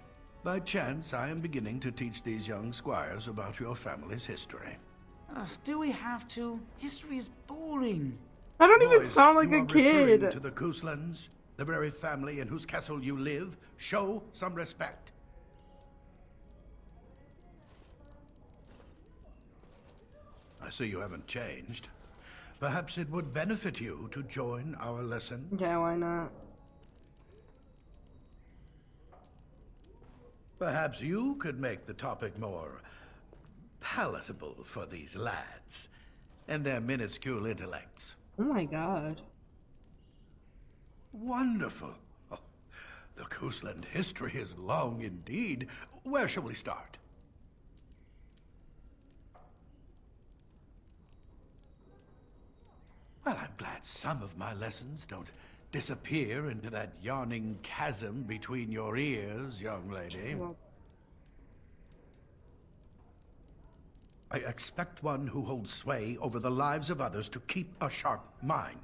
[SPEAKER 10] By chance, I am beginning to teach these young squires about your family's history.
[SPEAKER 11] Do we have to? History is boring.
[SPEAKER 1] I don't even
[SPEAKER 10] Boys,
[SPEAKER 1] sound like
[SPEAKER 10] you
[SPEAKER 1] a
[SPEAKER 10] are
[SPEAKER 1] kid.
[SPEAKER 10] referring to the Couslands, the very family in whose castle you live. Show some respect. I see you haven't changed. Perhaps it would benefit you to join our lesson.
[SPEAKER 1] Yeah, why not?
[SPEAKER 10] Perhaps you could make the topic more palatable for these lads and their minuscule intellects.
[SPEAKER 1] Oh my god.
[SPEAKER 10] Wonderful. Oh, The Coastland history is long indeed. Where shall we start? Well, I'm glad some of my lessons don't disappear into that yawning chasm between your ears, young lady.
[SPEAKER 1] Well,
[SPEAKER 10] I expect one who holds sway over the lives of others to keep a sharp mind.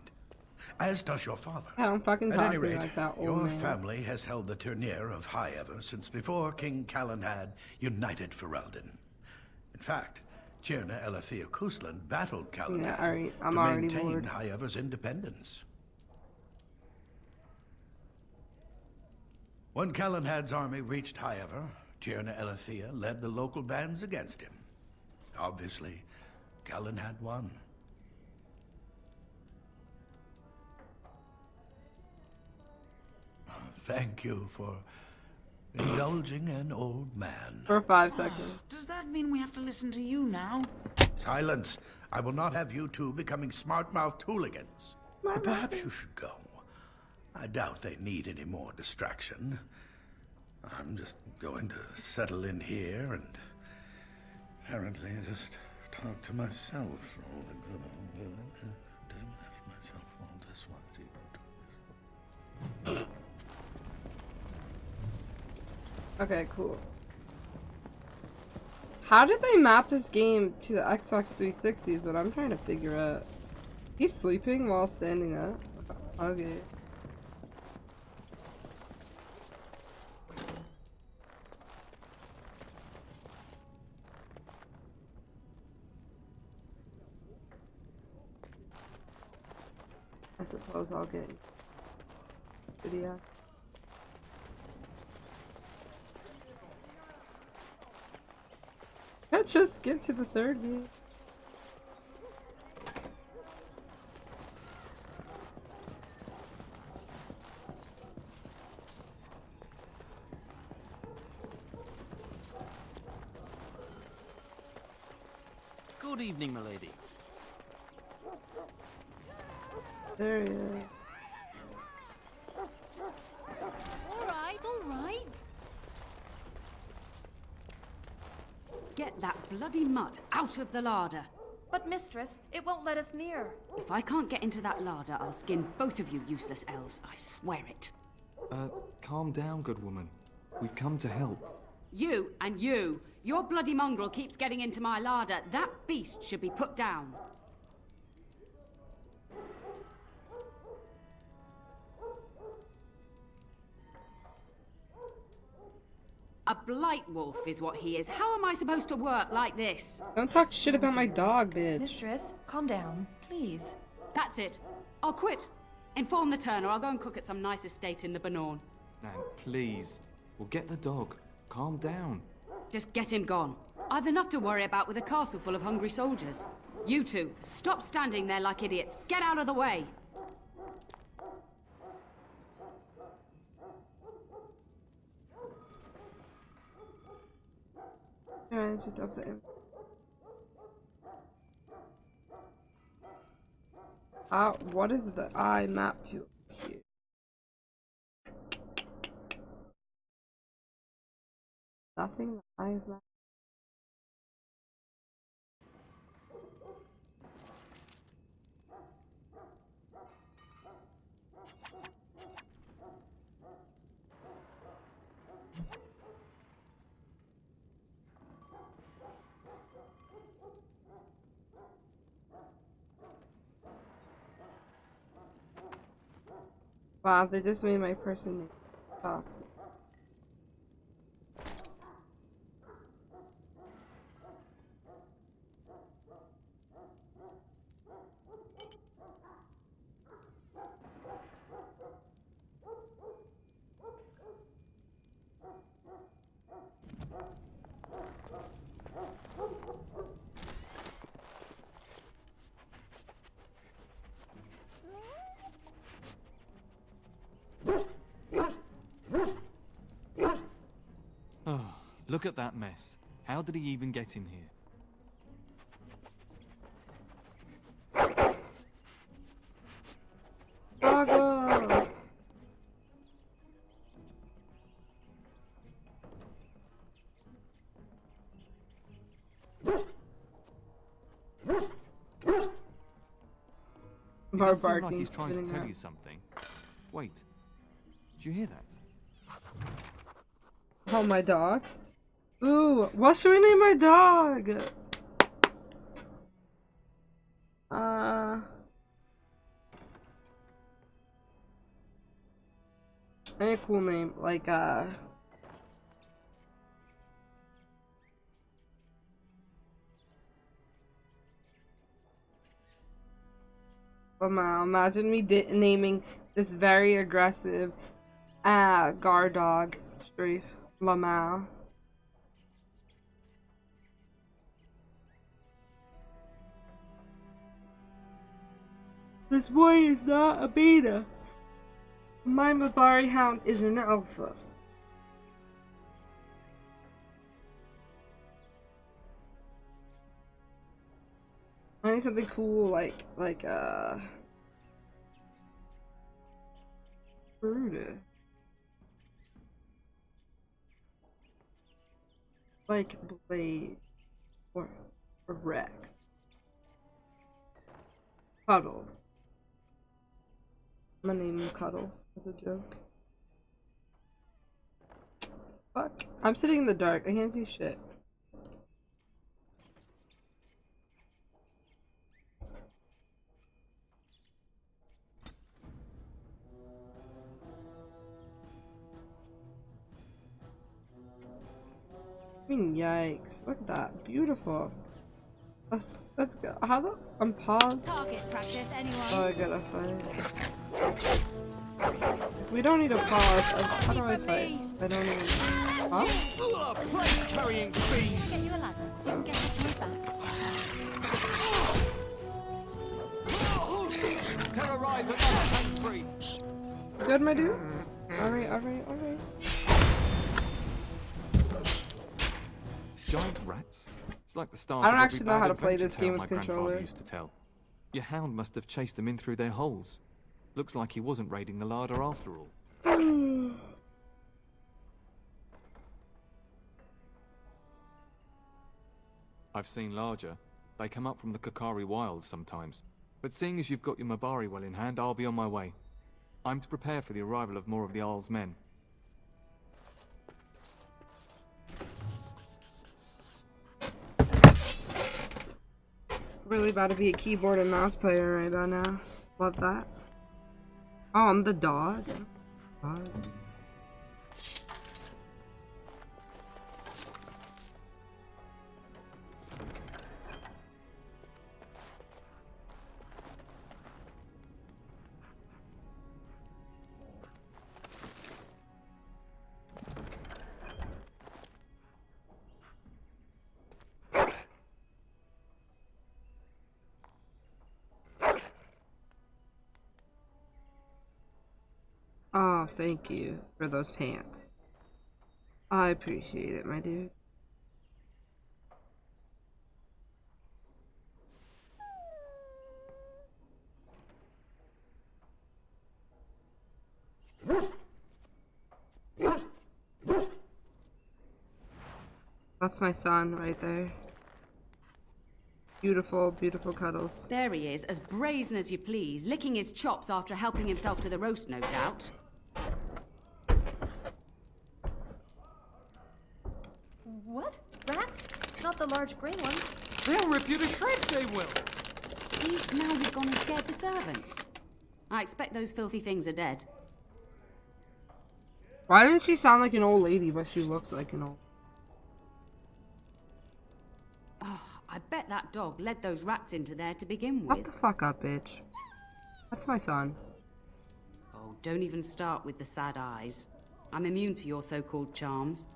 [SPEAKER 10] As does your father.
[SPEAKER 1] I don't fucking
[SPEAKER 10] At
[SPEAKER 1] talk
[SPEAKER 10] any
[SPEAKER 1] to me
[SPEAKER 10] rate,
[SPEAKER 1] like that, old
[SPEAKER 10] your
[SPEAKER 1] man.
[SPEAKER 10] family has held the Ternier of High Ever since before King Calenhad united Ferelden. In fact, Tierna Elethea Coastland battled Calenhad
[SPEAKER 1] Yeah, alright, I'm
[SPEAKER 10] to
[SPEAKER 1] already
[SPEAKER 10] maintain
[SPEAKER 1] bored.
[SPEAKER 10] High Ever's independence. When Calenhad's army reached High Ever, Tierna Elethea led the local bands against him. Obviously, Calenhad won. Thank you for indulging an old man.
[SPEAKER 1] For 5 seconds.
[SPEAKER 11] Does that mean we have to listen to you now?
[SPEAKER 10] Silence! I will not have you two becoming smart-mouthed hooligans. But perhaps you should go. I doubt they need any more distraction. I'm just going to settle in here and apparently just talk to myself.
[SPEAKER 1] Okay, cool. How did they map this game to the Xbox 360 is what I'm trying to figure out. He's sleeping while standing up? Okay. I suppose I'll get video. Let's just skip to the third game.
[SPEAKER 7] Good evening, milady.
[SPEAKER 1] There he is.
[SPEAKER 4] All right, all right.
[SPEAKER 12] Get that bloody mutt out of the larder.
[SPEAKER 8] But mistress, it won't let us near.
[SPEAKER 12] If I can't get into that larder, I'll skin both of you useless elves, I swear it.
[SPEAKER 9] Calm down, good woman. We've come to help.
[SPEAKER 12] You and you. Your bloody mongrel keeps getting into my larder. That beast should be put down. A blight wolf is what he is. How am I supposed to work like this?
[SPEAKER 1] Don't talk shit about my dog, bitch.
[SPEAKER 8] Mistress, calm down, please.
[SPEAKER 12] That's it. I'll quit. Inform the Turner. I'll go and cook at some nice estate in the Banorn.
[SPEAKER 9] Nan, please. We'll get the dog. Calm down.
[SPEAKER 12] Just get him gone. I've enough to worry about with a castle full of hungry soldiers. You two, stop standing there like idiots. Get out of the way.
[SPEAKER 1] Alright, just up there. What is the eye map to here? Nothing? The eye is mapped. Wow, they just made my person toxic.
[SPEAKER 9] Oh, look at that mess. How did he even get in here?
[SPEAKER 1] Doggo!
[SPEAKER 9] He
[SPEAKER 1] Bar
[SPEAKER 9] does seem like
[SPEAKER 1] barking,
[SPEAKER 9] he's trying to
[SPEAKER 1] spitting
[SPEAKER 9] tell
[SPEAKER 1] out.
[SPEAKER 9] you something. Wait. Did you hear that?
[SPEAKER 1] Oh, my dog? Ooh, what should we name my dog? Any cool name, like, imagine me naming this very aggressive, guard dog, Strafe. Lamau. This boy is not a beta. My Mabari hound is an alpha. I need something cool like Brutus. Like Blade or Rex. Cuddles. I'm gonna name him Cuddles as a joke. Fuck. I'm sitting in the dark. I can't see shit. I mean, yikes. Look at that. Beautiful. Let's go. How the pause?
[SPEAKER 4] Target practice, anyone?
[SPEAKER 1] Oh, I gotta fight. We don't need a pause. How do I fight? I don't even. Huh?
[SPEAKER 4] Carrying trees. Get you a ladder so you can get your back.
[SPEAKER 11] Terrorize another country.
[SPEAKER 1] Good, my dude? Alright.
[SPEAKER 9] Giant rats? It's like the start
[SPEAKER 1] I don't
[SPEAKER 9] of
[SPEAKER 1] actually know how to play this game with
[SPEAKER 9] my grandfather
[SPEAKER 1] controller.
[SPEAKER 9] used to tell. Your hound must have chased them in through their holes. Looks like he wasn't raiding the larder after all. I've seen larger. They come up from the Kakari wilds sometimes. But seeing as you've got your Mabari well in hand, I'll be on my way. I'm to prepare for the arrival of more of the Jarl's men.
[SPEAKER 1] Really about to be a keyboard and mouse player right about now. Love that. Oh, I'm the dog. Oh, thank you for those pants. I appreciate it, my dude. That's my son right there. Beautiful, beautiful Cuddles.
[SPEAKER 12] There he is, as brazen as you please, licking his chops after helping himself to the roast, no doubt.
[SPEAKER 8] What? Rats? Not the large grey ones.
[SPEAKER 11] They'll rip you to shreds, they will.
[SPEAKER 12] See, now he's gone and scared the servants. I expect those filthy things are dead.
[SPEAKER 1] Why didn't she sound like an old lady, but she looks like an old...
[SPEAKER 12] Oh, I bet that dog led those rats into there to begin
[SPEAKER 1] Shut
[SPEAKER 12] with.
[SPEAKER 1] the fuck up, bitch. That's my son.
[SPEAKER 12] Oh, don't even start with the sad eyes. I'm immune to your so-called charms.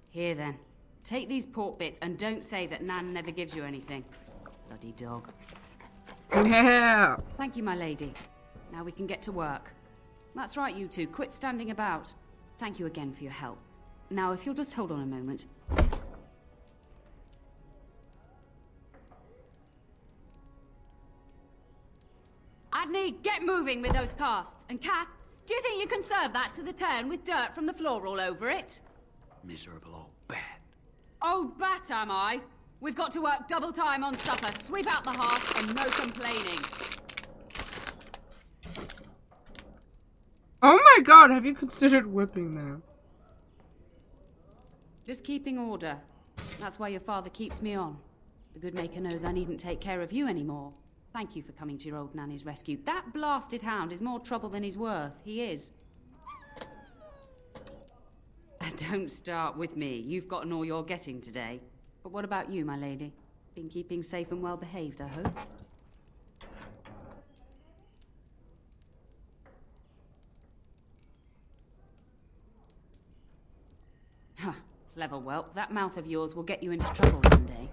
[SPEAKER 12] Here then, take these pork bits and don't say that Nan never gives you anything. Bloody dog.
[SPEAKER 1] Yeah!
[SPEAKER 12] Thank you, my lady. Now we can get to work. That's right, you two. Quit standing about. Thank you again for your help. Now, if you'll just hold on a moment. Adney, get moving with those casts. And Kath, do you think you can serve that to the turn with dirt from the floor all over it?
[SPEAKER 11] Miserable old bat.
[SPEAKER 12] Old bat, am I? We've got to work double time on supper. Sweep out the hearth and no complaining.
[SPEAKER 1] Oh my god, have you considered whipping them?
[SPEAKER 12] Just keeping order. That's why your father keeps me on. The good maker knows I needn't take care of you anymore. Thank you for coming to your old nanny's rescue. That blasted hound is more trouble than he's worth. He is. Don't start with me. You've gotten all you're getting today. But what about you, my lady? Been keeping safe and well behaved, I hope? Huh. Clever whelp. That mouth of yours will get you into trouble one day.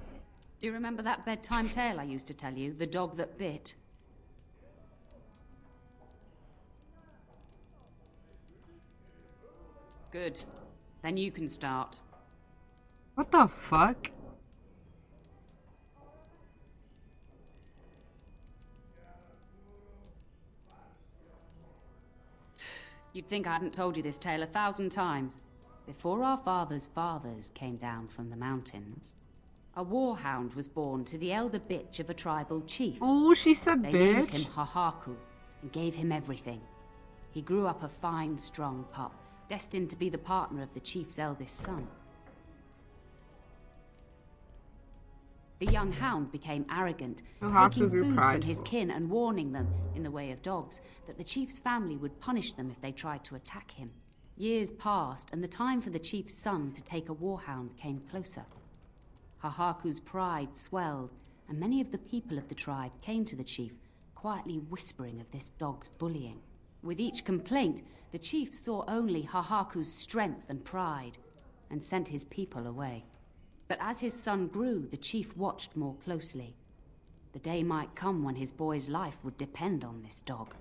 [SPEAKER 12] Do you remember that bedtime tale I used to tell you? The dog that bit? Good. Then you can start.
[SPEAKER 1] What the fuck?
[SPEAKER 12] You'd think I hadn't told you this tale 1,000 times. Before our fathers' fathers came down from the mountains, a warhound was born to the elder bitch of a tribal chief.
[SPEAKER 1] Oh, she said
[SPEAKER 12] they
[SPEAKER 1] bitch.
[SPEAKER 12] They named him Hahaku and gave him everything. He grew up a fine, strong pup, destined to be the partner of the chief's eldest son. The young hound became arrogant, taking food from his kin and warning them, in the way of dogs, that the chief's family would punish them if they tried to attack him. Years passed, and the time for the chief's son to take a warhound came closer. Hahaku's pride swelled, and many of the people of the tribe came to the chief, quietly whispering of this dog's bullying. With each complaint, the chief saw only Hahaku's strength and pride, and sent his people away. But as his son grew, the chief watched more closely. The day might come when his boy's life would depend on this dog.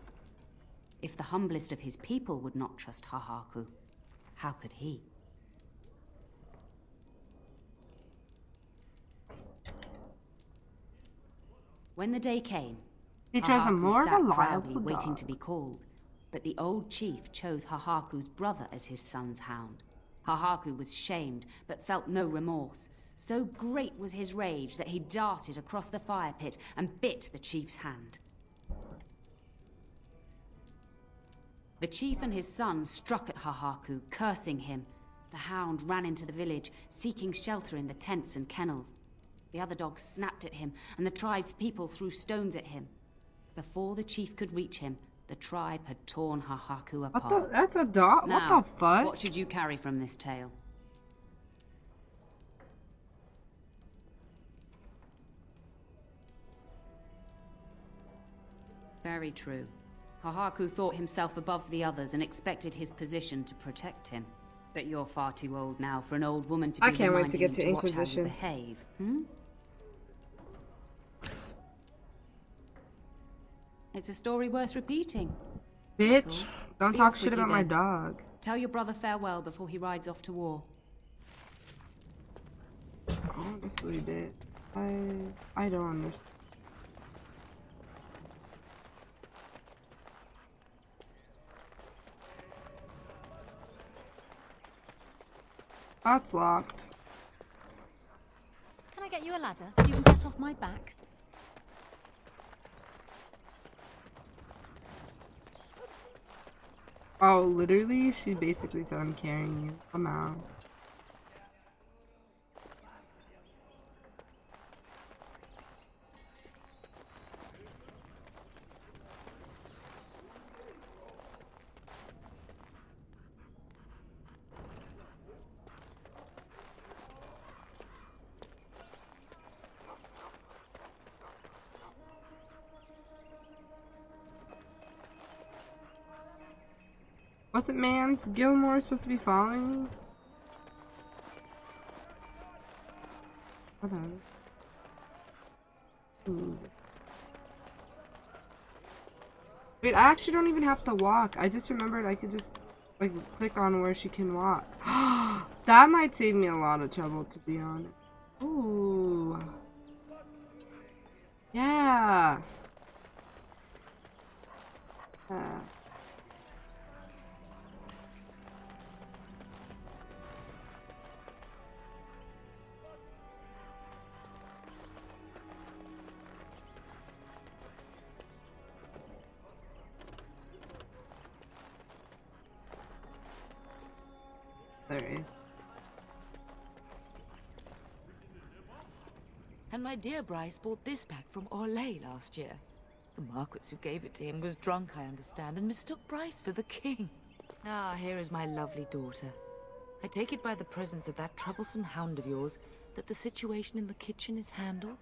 [SPEAKER 12] If the humblest of his people would not trust Hahaku, how could he? When the day came, Hahaku sat proudly waiting to be called. But the old chief chose Hahaku's brother as his son's hound. Hahaku was shamed, but felt no remorse. So great was his rage that he darted across the fire pit and bit the chief's hand. The chief and his son struck at Hahaku, cursing him. The hound ran into the village, seeking shelter in the tents and kennels. The other dogs snapped at him, and the tribe's people threw stones at him. Before the chief could reach him, the tribe had torn Hahaku apart.
[SPEAKER 1] That's a dog?
[SPEAKER 12] Now,
[SPEAKER 1] what the fuck?
[SPEAKER 12] What should you carry from this tale? Very true. Hahaku thought himself above the others and expected his position to protect him. But you're far too old now for an old woman to be
[SPEAKER 1] I can't wait to get to
[SPEAKER 12] watch how you
[SPEAKER 1] Inquisition.
[SPEAKER 12] behave. Hmm? It's a story worth repeating.
[SPEAKER 1] Bitch, don't
[SPEAKER 12] Be
[SPEAKER 1] talk
[SPEAKER 12] off
[SPEAKER 1] shit
[SPEAKER 12] with you
[SPEAKER 1] about my
[SPEAKER 12] then.
[SPEAKER 1] dog.
[SPEAKER 12] Tell your brother farewell before he rides off to war.
[SPEAKER 1] Honestly, bitch. I don't understand. That's locked.
[SPEAKER 4] Can I get you a ladder so you can get off my back?
[SPEAKER 1] Oh, literally? She basically said I'm carrying you. I'm out. Was it Mans? Gilmore supposed to be following me? Whatever. Ooh. Wait, I actually don't even have to walk. I just remembered I could just, like, click on where she can walk. That might save me a lot of trouble, to be honest. Ooh. Yeah. there is.
[SPEAKER 13] And my dear Bryce bought this back from Orlais last year. The Marquis who gave it to him was drunk, I understand, and mistook Bryce for the king. Ah, here is my lovely daughter. I take it by the presence of that troublesome hound of yours that the situation in the kitchen is handled?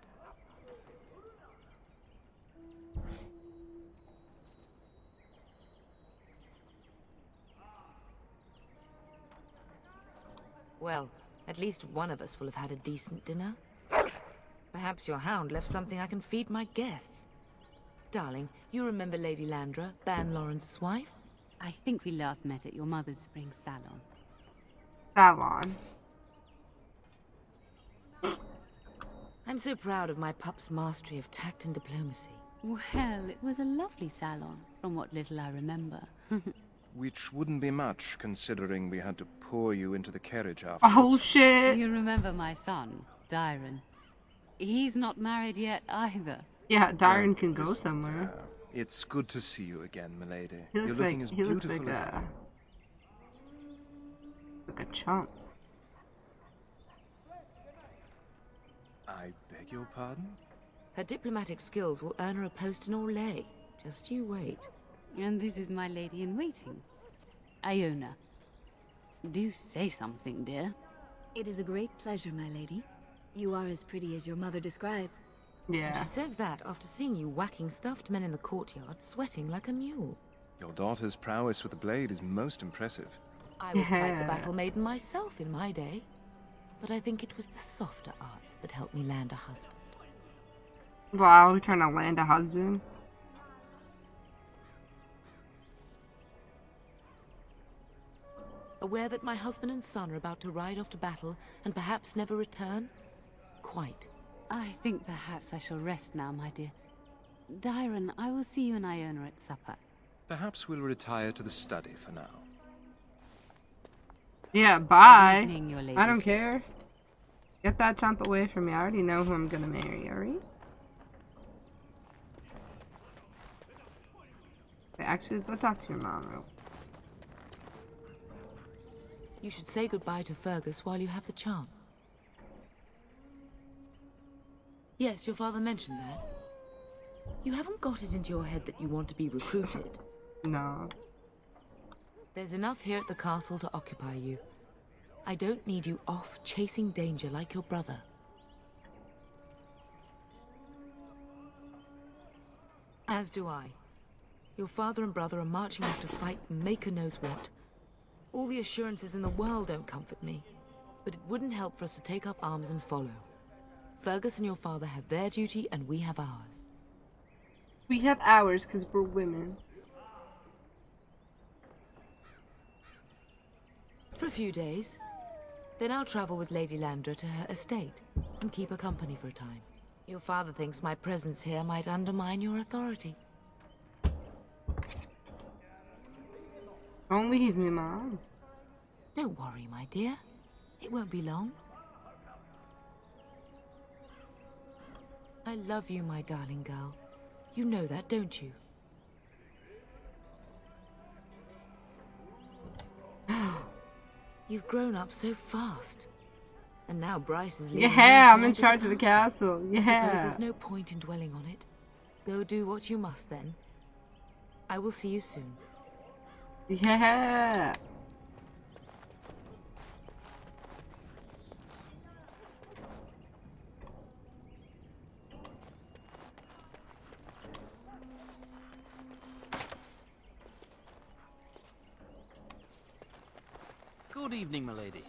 [SPEAKER 13] Well, at least one of us will have had a decent dinner. Perhaps your hound left something I can feed my guests. Darling, you remember Lady Landra, Ban Lawrence's wife?
[SPEAKER 12] I think we last met at your mother's spring salon.
[SPEAKER 1] Salon.
[SPEAKER 13] I'm so proud of my pup's mastery of tact and diplomacy.
[SPEAKER 12] Well, it was a lovely salon, from what little I remember.
[SPEAKER 14] Which wouldn't be much, considering we had to pour you into the carriage afterwards.
[SPEAKER 1] Oh, shit.
[SPEAKER 12] You remember my son, Dyron. He's not married yet, either.
[SPEAKER 1] Yeah, Dyron can go somewhere.
[SPEAKER 14] It's good to see you again, milady.
[SPEAKER 1] You're
[SPEAKER 14] looking as beautiful as ever.
[SPEAKER 1] Like a chump.
[SPEAKER 14] I beg your pardon?
[SPEAKER 13] Her diplomatic skills will earn her a post in Orlais. Just you wait.
[SPEAKER 12] And this is my lady-in-waiting, Iona. Do say something, dear.
[SPEAKER 15] It is a great pleasure, my lady. You are as pretty as your mother describes.
[SPEAKER 1] Yeah.
[SPEAKER 13] She says that after seeing you whacking stuffed men in the courtyard, sweating like a mule.
[SPEAKER 14] Your daughter's prowess with the blade is most impressive.
[SPEAKER 13] I was quite the battle maiden myself in my day. But I think it was the softer arts that helped me land a husband.
[SPEAKER 1] Wow, we're trying to land a husband.
[SPEAKER 13] Aware that my husband and son are about to ride off to battle and perhaps never return? Quite.
[SPEAKER 12] I think perhaps I shall rest now, my dear. Dyron, I will see you and Iona at supper.
[SPEAKER 14] Perhaps we'll retire to the study for now.
[SPEAKER 1] Yeah, bye.
[SPEAKER 12] Good evening, your ladies.
[SPEAKER 1] I don't care. Get that chump away from me. I already know who I'm gonna marry, alright? Wait, actually, go talk to your mom real quick.
[SPEAKER 13] You should say goodbye to Fergus while you have the chance. Yes, your father mentioned that. You haven't got it into your head that you want to be recruited.
[SPEAKER 1] No.
[SPEAKER 13] There's enough here at the castle to occupy you. I don't need you off chasing danger like your brother. As do I. Your father and brother are marching off to fight Maker knows what. All the assurances in the world don't comfort me, but it wouldn't help for us to take up arms and follow. Fergus and your father have their duty, and we have ours.
[SPEAKER 1] We have ours because we're women.
[SPEAKER 13] For a few days. Then I'll travel with Lady Landra to her estate, and keep her company for a time. Your father thinks my presence here might undermine your authority.
[SPEAKER 1] Don't leave me, Mom.
[SPEAKER 13] Don't worry, my dear. It won't be long. I love you, my darling girl. You know that, don't you? You've grown up so fast. And now Bryce is leaving.
[SPEAKER 1] Yeah, I'm in charge of the castle.
[SPEAKER 13] I suppose
[SPEAKER 1] Yeah.
[SPEAKER 13] there's no point in dwelling on it. Go do what you must then. I will see you soon.
[SPEAKER 1] Yeah.
[SPEAKER 7] Good evening, milady.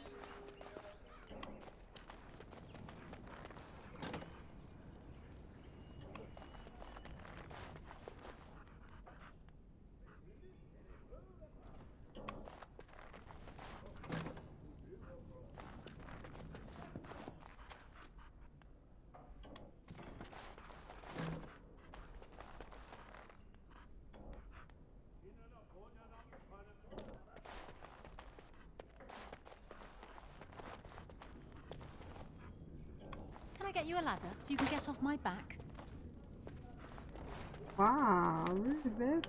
[SPEAKER 4] Can I get you a ladder so you can get off my back?
[SPEAKER 1] Wow, rude bitch.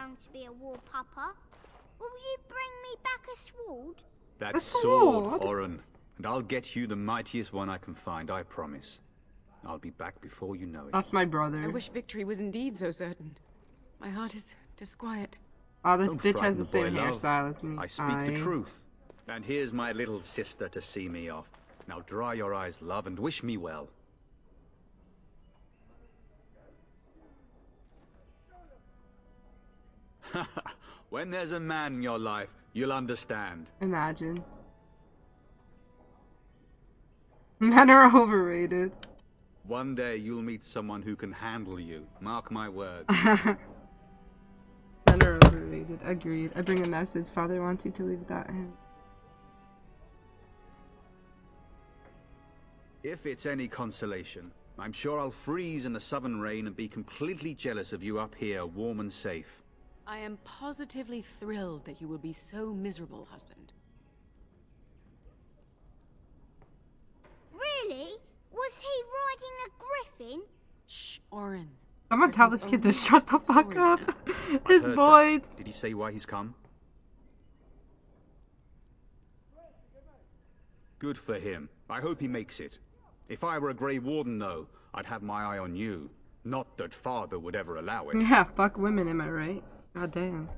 [SPEAKER 16] going to be a war, Papa? Will you bring me back a sword?
[SPEAKER 17] That sword, Oren. And I'll get you the mightiest one I can find, I promise. I'll be back before you know it.
[SPEAKER 1] That's my brother.
[SPEAKER 18] I wish victory was indeed so certain. My heart is disquiet.
[SPEAKER 1] Oh, this
[SPEAKER 17] Don't
[SPEAKER 1] bitch has
[SPEAKER 17] frighten
[SPEAKER 1] the same
[SPEAKER 17] boy, love.
[SPEAKER 1] hairstyle as me.
[SPEAKER 17] I speak the truth. And here's my little sister to see me off. Now dry your eyes, love, and wish me well. When there's a man in your life, you'll understand.
[SPEAKER 1] Imagine. Men are overrated.
[SPEAKER 17] One day you'll meet someone who can handle you. Mark my words.
[SPEAKER 1] Men are overrated. Agreed. I bring a message. Father wants you to leave without him.
[SPEAKER 17] If it's any consolation, I'm sure I'll freeze in the southern rain and be completely jealous of you up here, warm and safe.
[SPEAKER 18] I am positively thrilled that you will be so miserable, husband.
[SPEAKER 16] Really? Was he riding a griffin?
[SPEAKER 18] Shh, Oren.
[SPEAKER 1] Someone tell this kid to shut the fuck up. His voice.
[SPEAKER 17] Did he say why he's come? Good for him. I hope he makes it. If I were a Grey Warden, though, I'd have my eye on you. Not that Father would ever allow it.
[SPEAKER 1] Yeah, fuck women, am I right? God damn.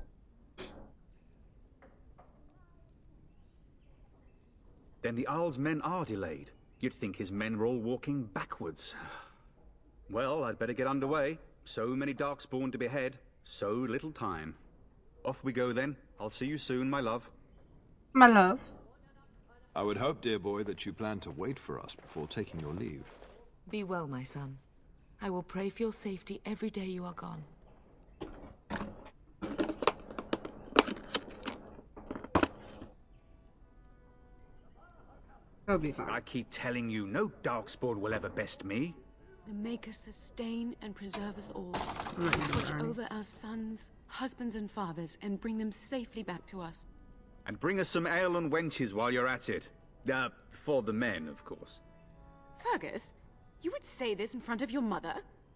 [SPEAKER 17] Then the Arl's men are delayed. You'd think his men were all walking backwards. Well, I'd better get underway. So many Darkspawn to behead. So little time. Off we go then. I'll see you soon, my love.
[SPEAKER 1] My love.
[SPEAKER 5] I would hope, dear boy, that you plan to wait for us before taking your leave.
[SPEAKER 13] Be well, my son. I will pray for your safety every day you are gone.
[SPEAKER 1] That'll be fine.
[SPEAKER 17] I keep telling you, no Darkspawn will ever best me.
[SPEAKER 18] The Maker sustain and preserve us all.
[SPEAKER 1] Right,
[SPEAKER 18] Watch over our sons, husbands and fathers, and bring them safely back to us.
[SPEAKER 17] And bring us some ale and wenches while you're at it. For the men, of course.
[SPEAKER 18] Fergus, you would say this in front of your mother?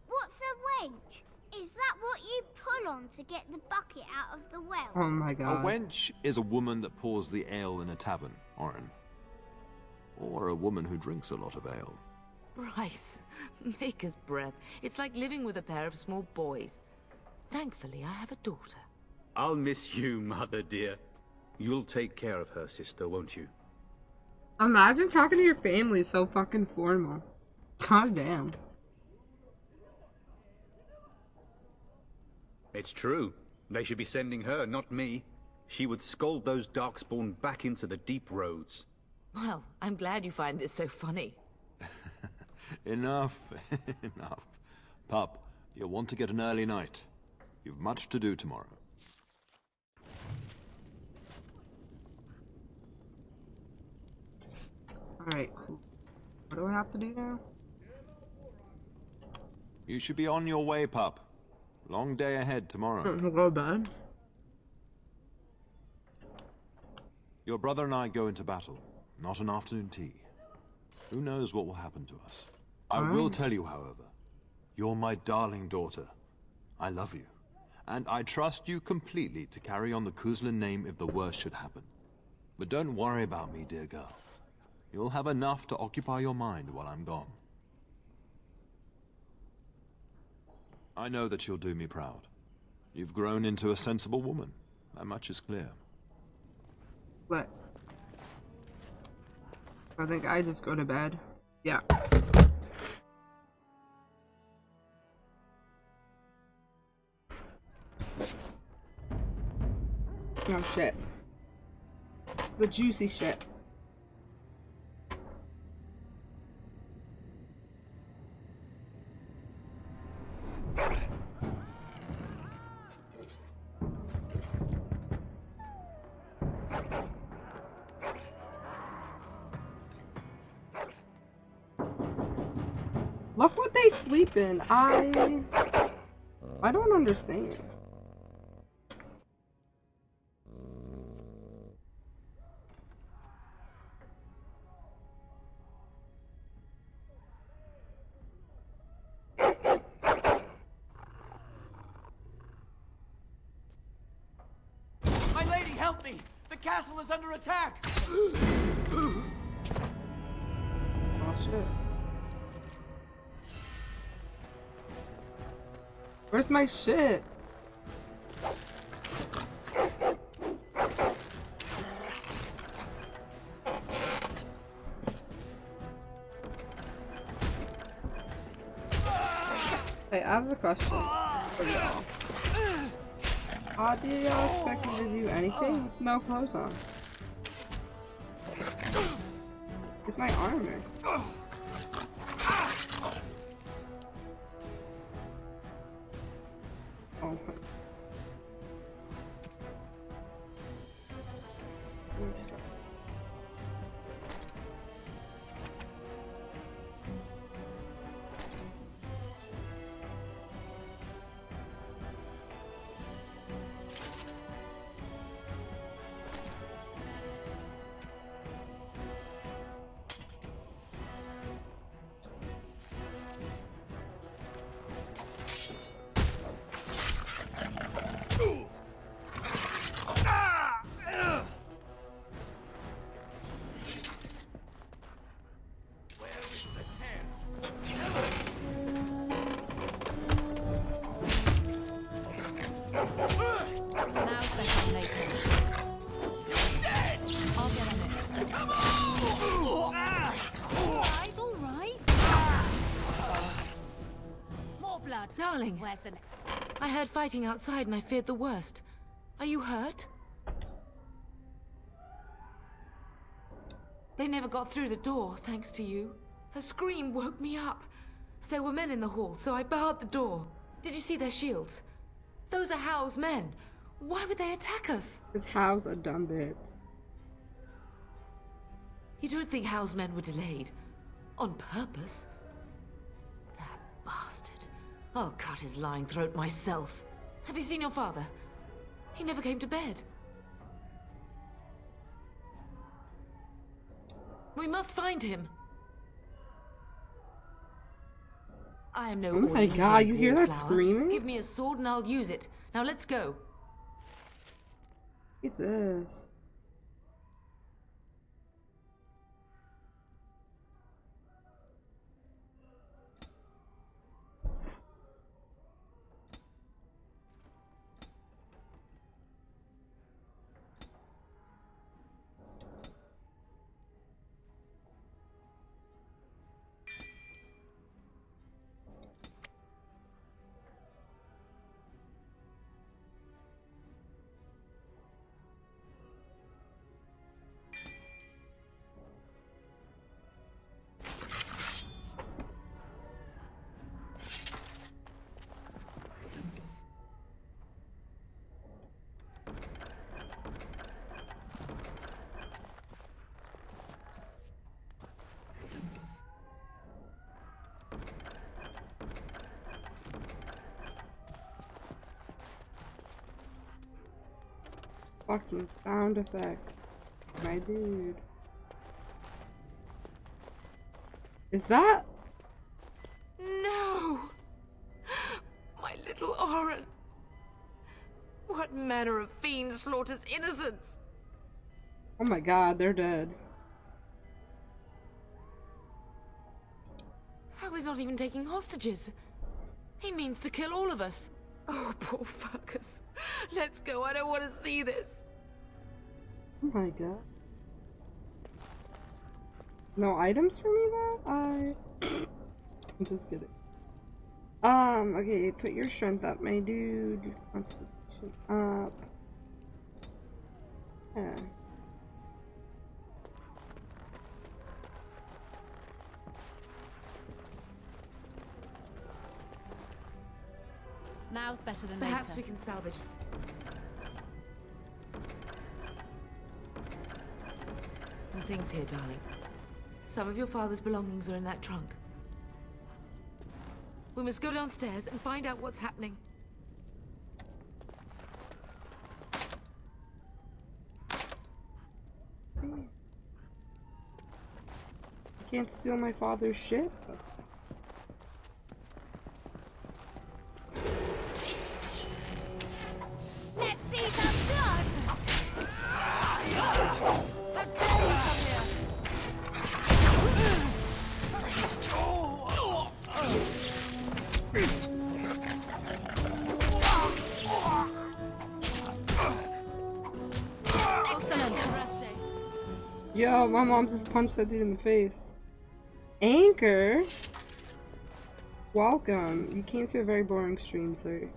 [SPEAKER 16] What's a wench? Is that what you pull on to get the bucket out of the well?
[SPEAKER 1] Oh my god.
[SPEAKER 5] A wench is a woman that pours the ale in a tavern, Oren. Or a woman who drinks a lot of ale.
[SPEAKER 13] Bryce, Maker's breath. It's like living with a pair of small boys. Thankfully, I have a daughter.
[SPEAKER 17] I'll miss you, mother dear. You'll take care of her, sister, won't you?
[SPEAKER 1] Imagine talking to your family so fucking formal. God damn.
[SPEAKER 17] It's true. They should be sending her, not me. She would scold those Darkspawn back into the deep roads.
[SPEAKER 13] Well, I'm glad you find this so funny.
[SPEAKER 5] Enough. Enough. Pup, you'll want to get an early night. You've much to do tomorrow.
[SPEAKER 1] Alright, cool. What do I have to do now?
[SPEAKER 5] You should be on your way, pup. Long day ahead tomorrow.
[SPEAKER 1] Go bad.
[SPEAKER 5] Your brother and I go into battle, not an afternoon tea. Who knows what will happen to us? I will tell you, however, you're my darling daughter. I love you. And I trust you completely to carry on the Kuzlin name if the worst should happen. But don't worry about me, dear girl. You'll have enough to occupy your mind while I'm gone. I know that you'll do me proud. You've grown into a sensible woman. That much is clear.
[SPEAKER 1] What? I think I just go to bed. Yeah. Oh shit. It's the juicy shit. Look what they sleep in. I don't understand.
[SPEAKER 11] help me! The castle is under attack!
[SPEAKER 1] Oh shit. Where's my shit? Hey, I have a question for y'all. How do y'all expect me to do anything with no clothes on? Where's my armor? Oh my.
[SPEAKER 13] Darling,
[SPEAKER 4] where's the
[SPEAKER 13] I heard fighting outside and I feared the worst. Are you hurt? They never got through the door, thanks to you. Her scream woke me up. There were men in the hall, so I barred the door. Did you see their shields? Those are Howe's men. Why would they attack us?
[SPEAKER 1] Because Howe's a dumb bitch.
[SPEAKER 13] You don't think Howe's men were delayed? On purpose? That bastard. I'll cut his lying throat myself. Have you seen your father? He never came to bed. We must find him. I am no
[SPEAKER 1] Oh my god, you hear that
[SPEAKER 13] wallflower.
[SPEAKER 1] screaming?
[SPEAKER 13] Give me a sword and I'll use it. Now let's go.
[SPEAKER 1] Jesus. Fucking sound effects. My dude. Is that?
[SPEAKER 13] No! My little Oren! What manner of fiend slaughters innocents?
[SPEAKER 1] Oh my god, they're dead.
[SPEAKER 13] How is not even taking hostages? He means to kill all of us. Oh, poor Fergus. Let's go, I don't want to see this.
[SPEAKER 1] Oh my god. No items for me though? I'm just kidding. Okay, put your strength up, my dude. Your constitution up. Yeah.
[SPEAKER 4] Now's better than
[SPEAKER 13] Perhaps
[SPEAKER 4] later.
[SPEAKER 13] we can salvage. Some things here, darling. Some of your father's belongings are in that trunk. We must go downstairs and find out what's happening.
[SPEAKER 1] I can't steal my father's shit.
[SPEAKER 16] Let's see some blood!
[SPEAKER 1] Yo, my mom just punched that dude in the face. Anchor? Welcome. You came to a very boring stream, sir.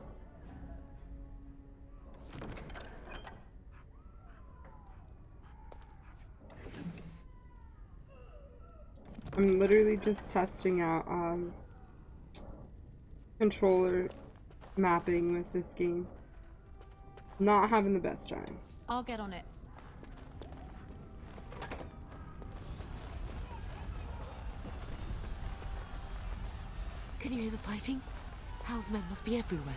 [SPEAKER 1] I'm literally just testing out controller mapping with this game. Not having the best time.
[SPEAKER 4] I'll get on it.
[SPEAKER 13] Can you hear the fighting? Hal's men must be everywhere.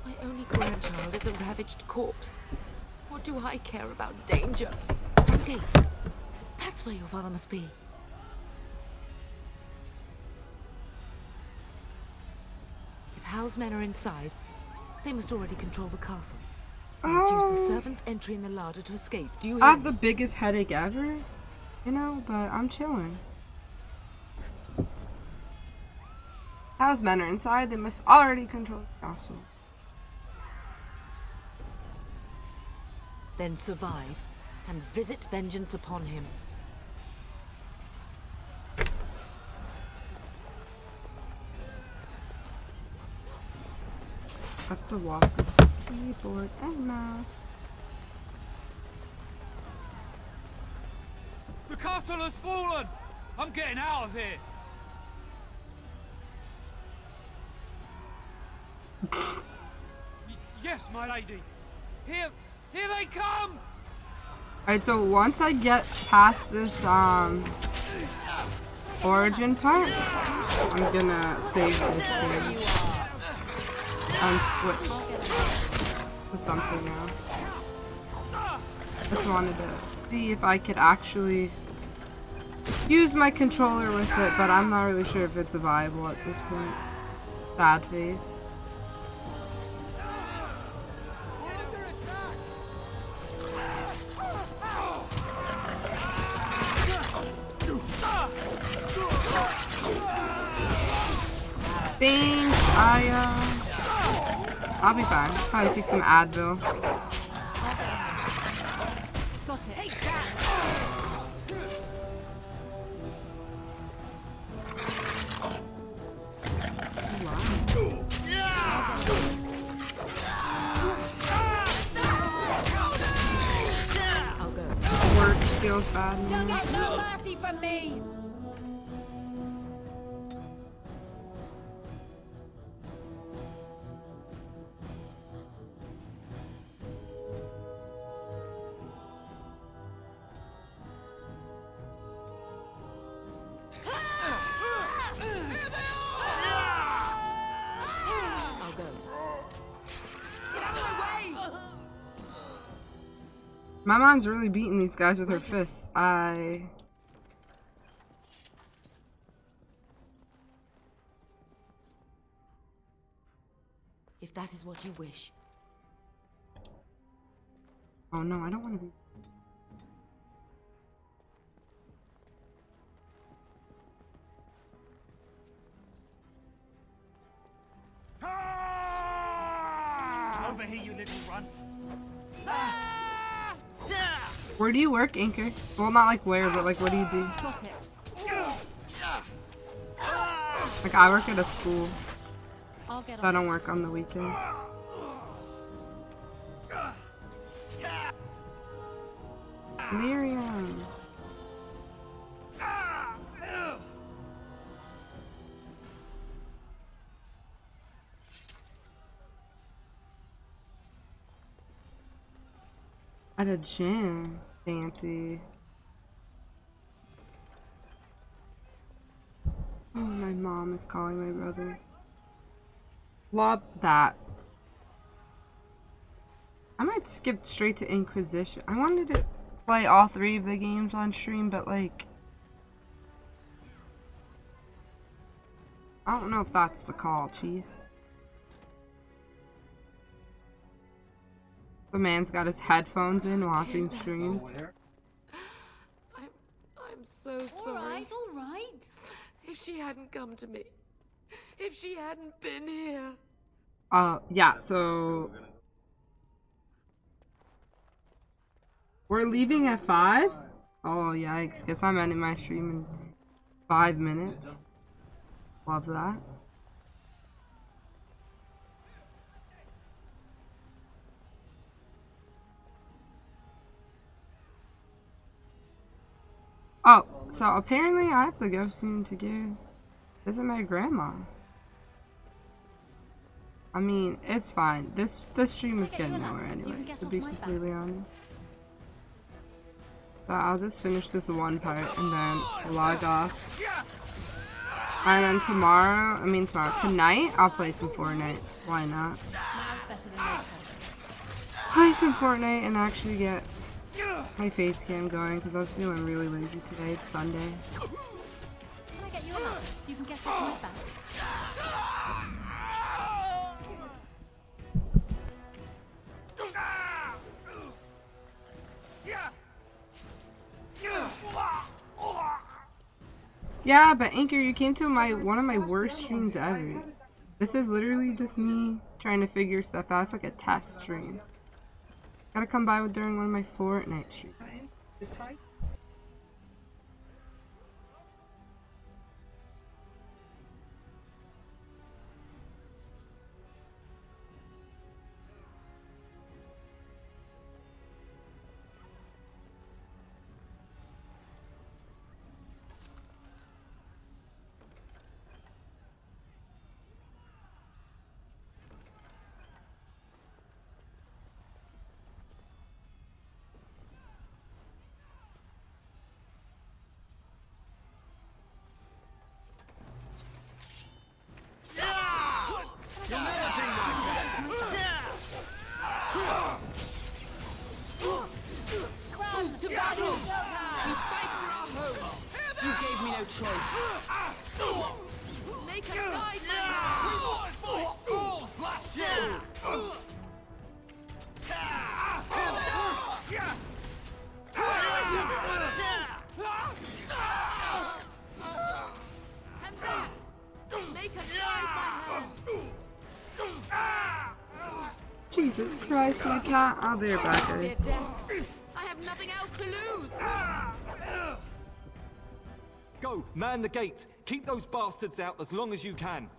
[SPEAKER 13] My only grandchild is a ravaged corpse. What do I care about danger? Front gates. That's where your father must be. If Hal's men are inside, they must already control the castle. Let's use the servant's entry in the larder to escape. Do you hear
[SPEAKER 1] I have
[SPEAKER 13] me?
[SPEAKER 1] the biggest headache ever, you know, but I'm chilling. Hal's men are inside, they must already control the castle.
[SPEAKER 13] Then survive and visit vengeance upon him.
[SPEAKER 1] I have to walk with keyboard and mouse.
[SPEAKER 19] The castle has fallen! I'm getting out of here! Yes, my lady! Here they come!
[SPEAKER 1] Alright, so once I get past this, origin part, I'm gonna save this game and switch to something else. Just wanted to see if I could actually use my controller with it, but I'm not really sure if it's viable at this point. Bad face. Thanks, I'll be fine. Probably take some Advil.
[SPEAKER 4] Got it. Take
[SPEAKER 13] I'll go.
[SPEAKER 1] Work feels bad,
[SPEAKER 4] You'll
[SPEAKER 1] man.
[SPEAKER 4] get no mercy from me!
[SPEAKER 13] I'll go.
[SPEAKER 4] Get out of my way!
[SPEAKER 1] My mom's really beating these guys with her fists.
[SPEAKER 13] If that is what you wish.
[SPEAKER 1] Oh no, I don't want to be.
[SPEAKER 19] Over here, you little runt!
[SPEAKER 1] Where do you work, Anchor? Well, not like where, but like what do you do?
[SPEAKER 4] Got it.
[SPEAKER 1] Like I work at a school.
[SPEAKER 4] I'll get
[SPEAKER 1] So I
[SPEAKER 4] on
[SPEAKER 1] don't work on the weekend. Miriam. At a gym. Fancy. Oh, my mom is calling my brother. Love that. I might skip straight to Inquisition. I wanted to play all 3 of the games on stream, but like... I don't know if that's the call, Chief. The man's got his headphones in watching streams.
[SPEAKER 13] I'm so sorry.
[SPEAKER 4] all right.
[SPEAKER 13] If she hadn't come to me. If she hadn't been here.
[SPEAKER 1] Yeah, so we're leaving at 5? Oh, yikes. Guess I'm ending my stream in 5 minutes. Love that. Oh, so apparently I have to go soon to go visit my grandma. I mean, it's fine. This stream is getting nowhere anyway, to be completely honest. But I'll just finish this one part and then log off. And then tonight, I'll play some Fortnite. Why not? Play some Fortnite and actually get my face cam going because I was feeling really lazy today. It's Sunday.
[SPEAKER 4] Can I get you a ladder so you can get up and move back?
[SPEAKER 1] Yeah, but Anchor, you came to one of my worst streams ever. This is literally just me trying to figure stuff out. It's like a test stream. Gotta come by during one of my Fortnite streams. Jesus Christ, my cat. I'll be right back, guys.
[SPEAKER 13] I have nothing else to lose.
[SPEAKER 9] Go, man the gate. Keep those bastards out as long as you can.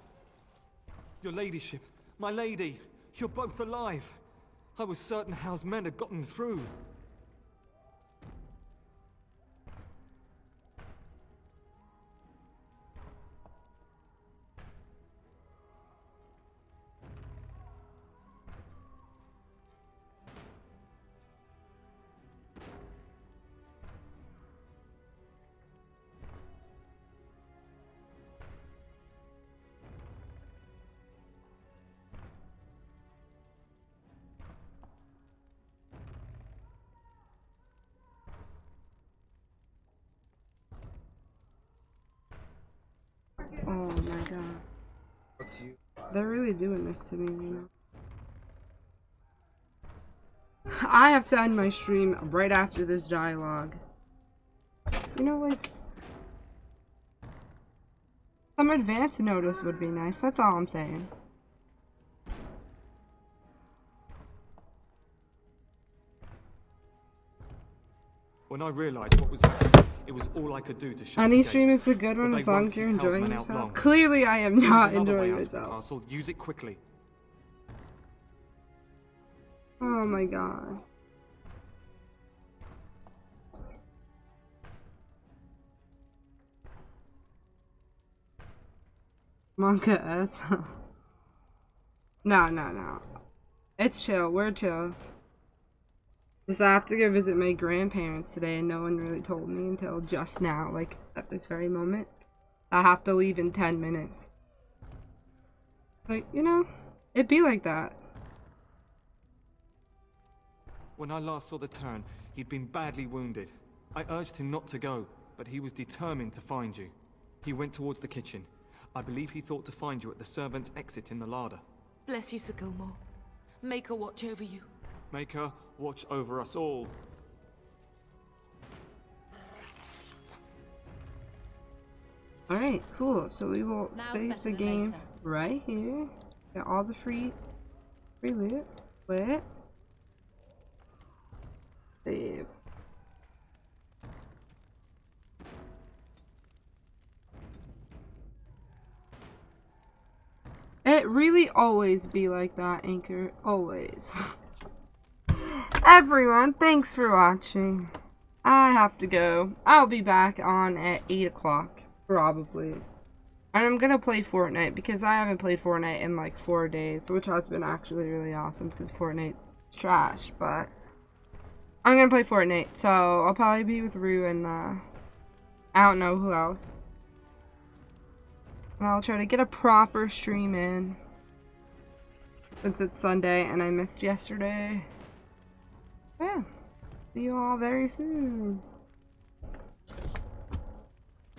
[SPEAKER 9] Your ladyship, my lady, you're both alive. I was certain Howe's men had gotten through.
[SPEAKER 1] Oh my god. They're really doing this to me, you know. I have to end my stream right after this dialogue. You know, like, some advance notice would be nice. That's all I'm saying.
[SPEAKER 9] When I realized what was happening, it was all I could do to shut
[SPEAKER 1] Any
[SPEAKER 9] the
[SPEAKER 1] stream
[SPEAKER 9] gates.
[SPEAKER 1] is a good one
[SPEAKER 9] But
[SPEAKER 1] as
[SPEAKER 9] they
[SPEAKER 1] long
[SPEAKER 9] won't
[SPEAKER 1] as you're
[SPEAKER 9] keep
[SPEAKER 1] enjoying
[SPEAKER 9] Houseman out
[SPEAKER 1] yourself.
[SPEAKER 9] long.
[SPEAKER 1] Clearly I am
[SPEAKER 9] There's
[SPEAKER 1] not
[SPEAKER 9] another way
[SPEAKER 1] enjoying
[SPEAKER 9] out of the
[SPEAKER 1] myself.
[SPEAKER 9] castle. Use it quickly.
[SPEAKER 1] Oh my god. Monka S. No. It's chill. We're chill. Just I have to go visit my grandparents today and no one really told me until just now, like at this very moment. I have to leave in 10 minutes. Like, you know, it'd be like that.
[SPEAKER 9] When I last saw the Terran, he'd been badly wounded. I urged him not to go, but he was determined to find you. He went towards the kitchen. I believe he thought to find you at the servants' exit in the larder.
[SPEAKER 13] Bless you, Sir Gilmore. Make her watch over you.
[SPEAKER 9] Make her watch over us all.
[SPEAKER 1] Alright, cool. So we will save the game right here. Get all the free loot. Lit. Save. It really always be like that, Anchor. Always. Everyone, thanks for watching. I have to go. I'll be back on at 8 o'clock, probably. And I'm gonna play Fortnite, because I haven't played Fortnite in like 4 days, which has been actually really awesome, because Fortnite's trash, but I'm gonna play Fortnite, so I'll probably be with Rue and, I don't know who else. And I'll try to get a proper stream in, since it's Sunday and I missed yesterday. Yeah. See you all very soon.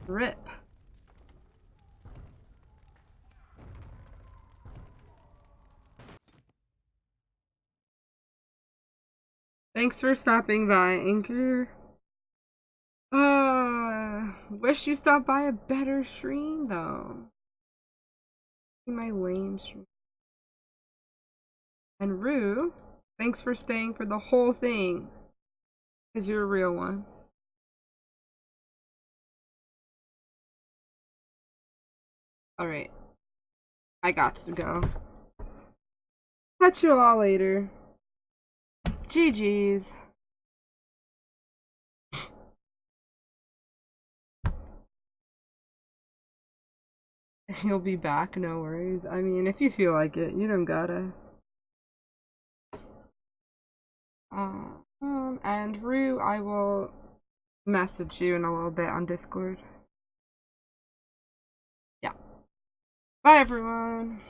[SPEAKER 1] RIP. Thanks for stopping by, Anchor. Wish you stopped by a better stream, though. My lame stream. And Rue, thanks for staying for the whole thing. Because you're a real one. Alright. I got to go. Catch you all later. GG's. You'll be back, no worries. I mean, if you feel like it, you don't gotta. And Rue, I will message you in a little bit on Discord. Yeah. Bye, everyone.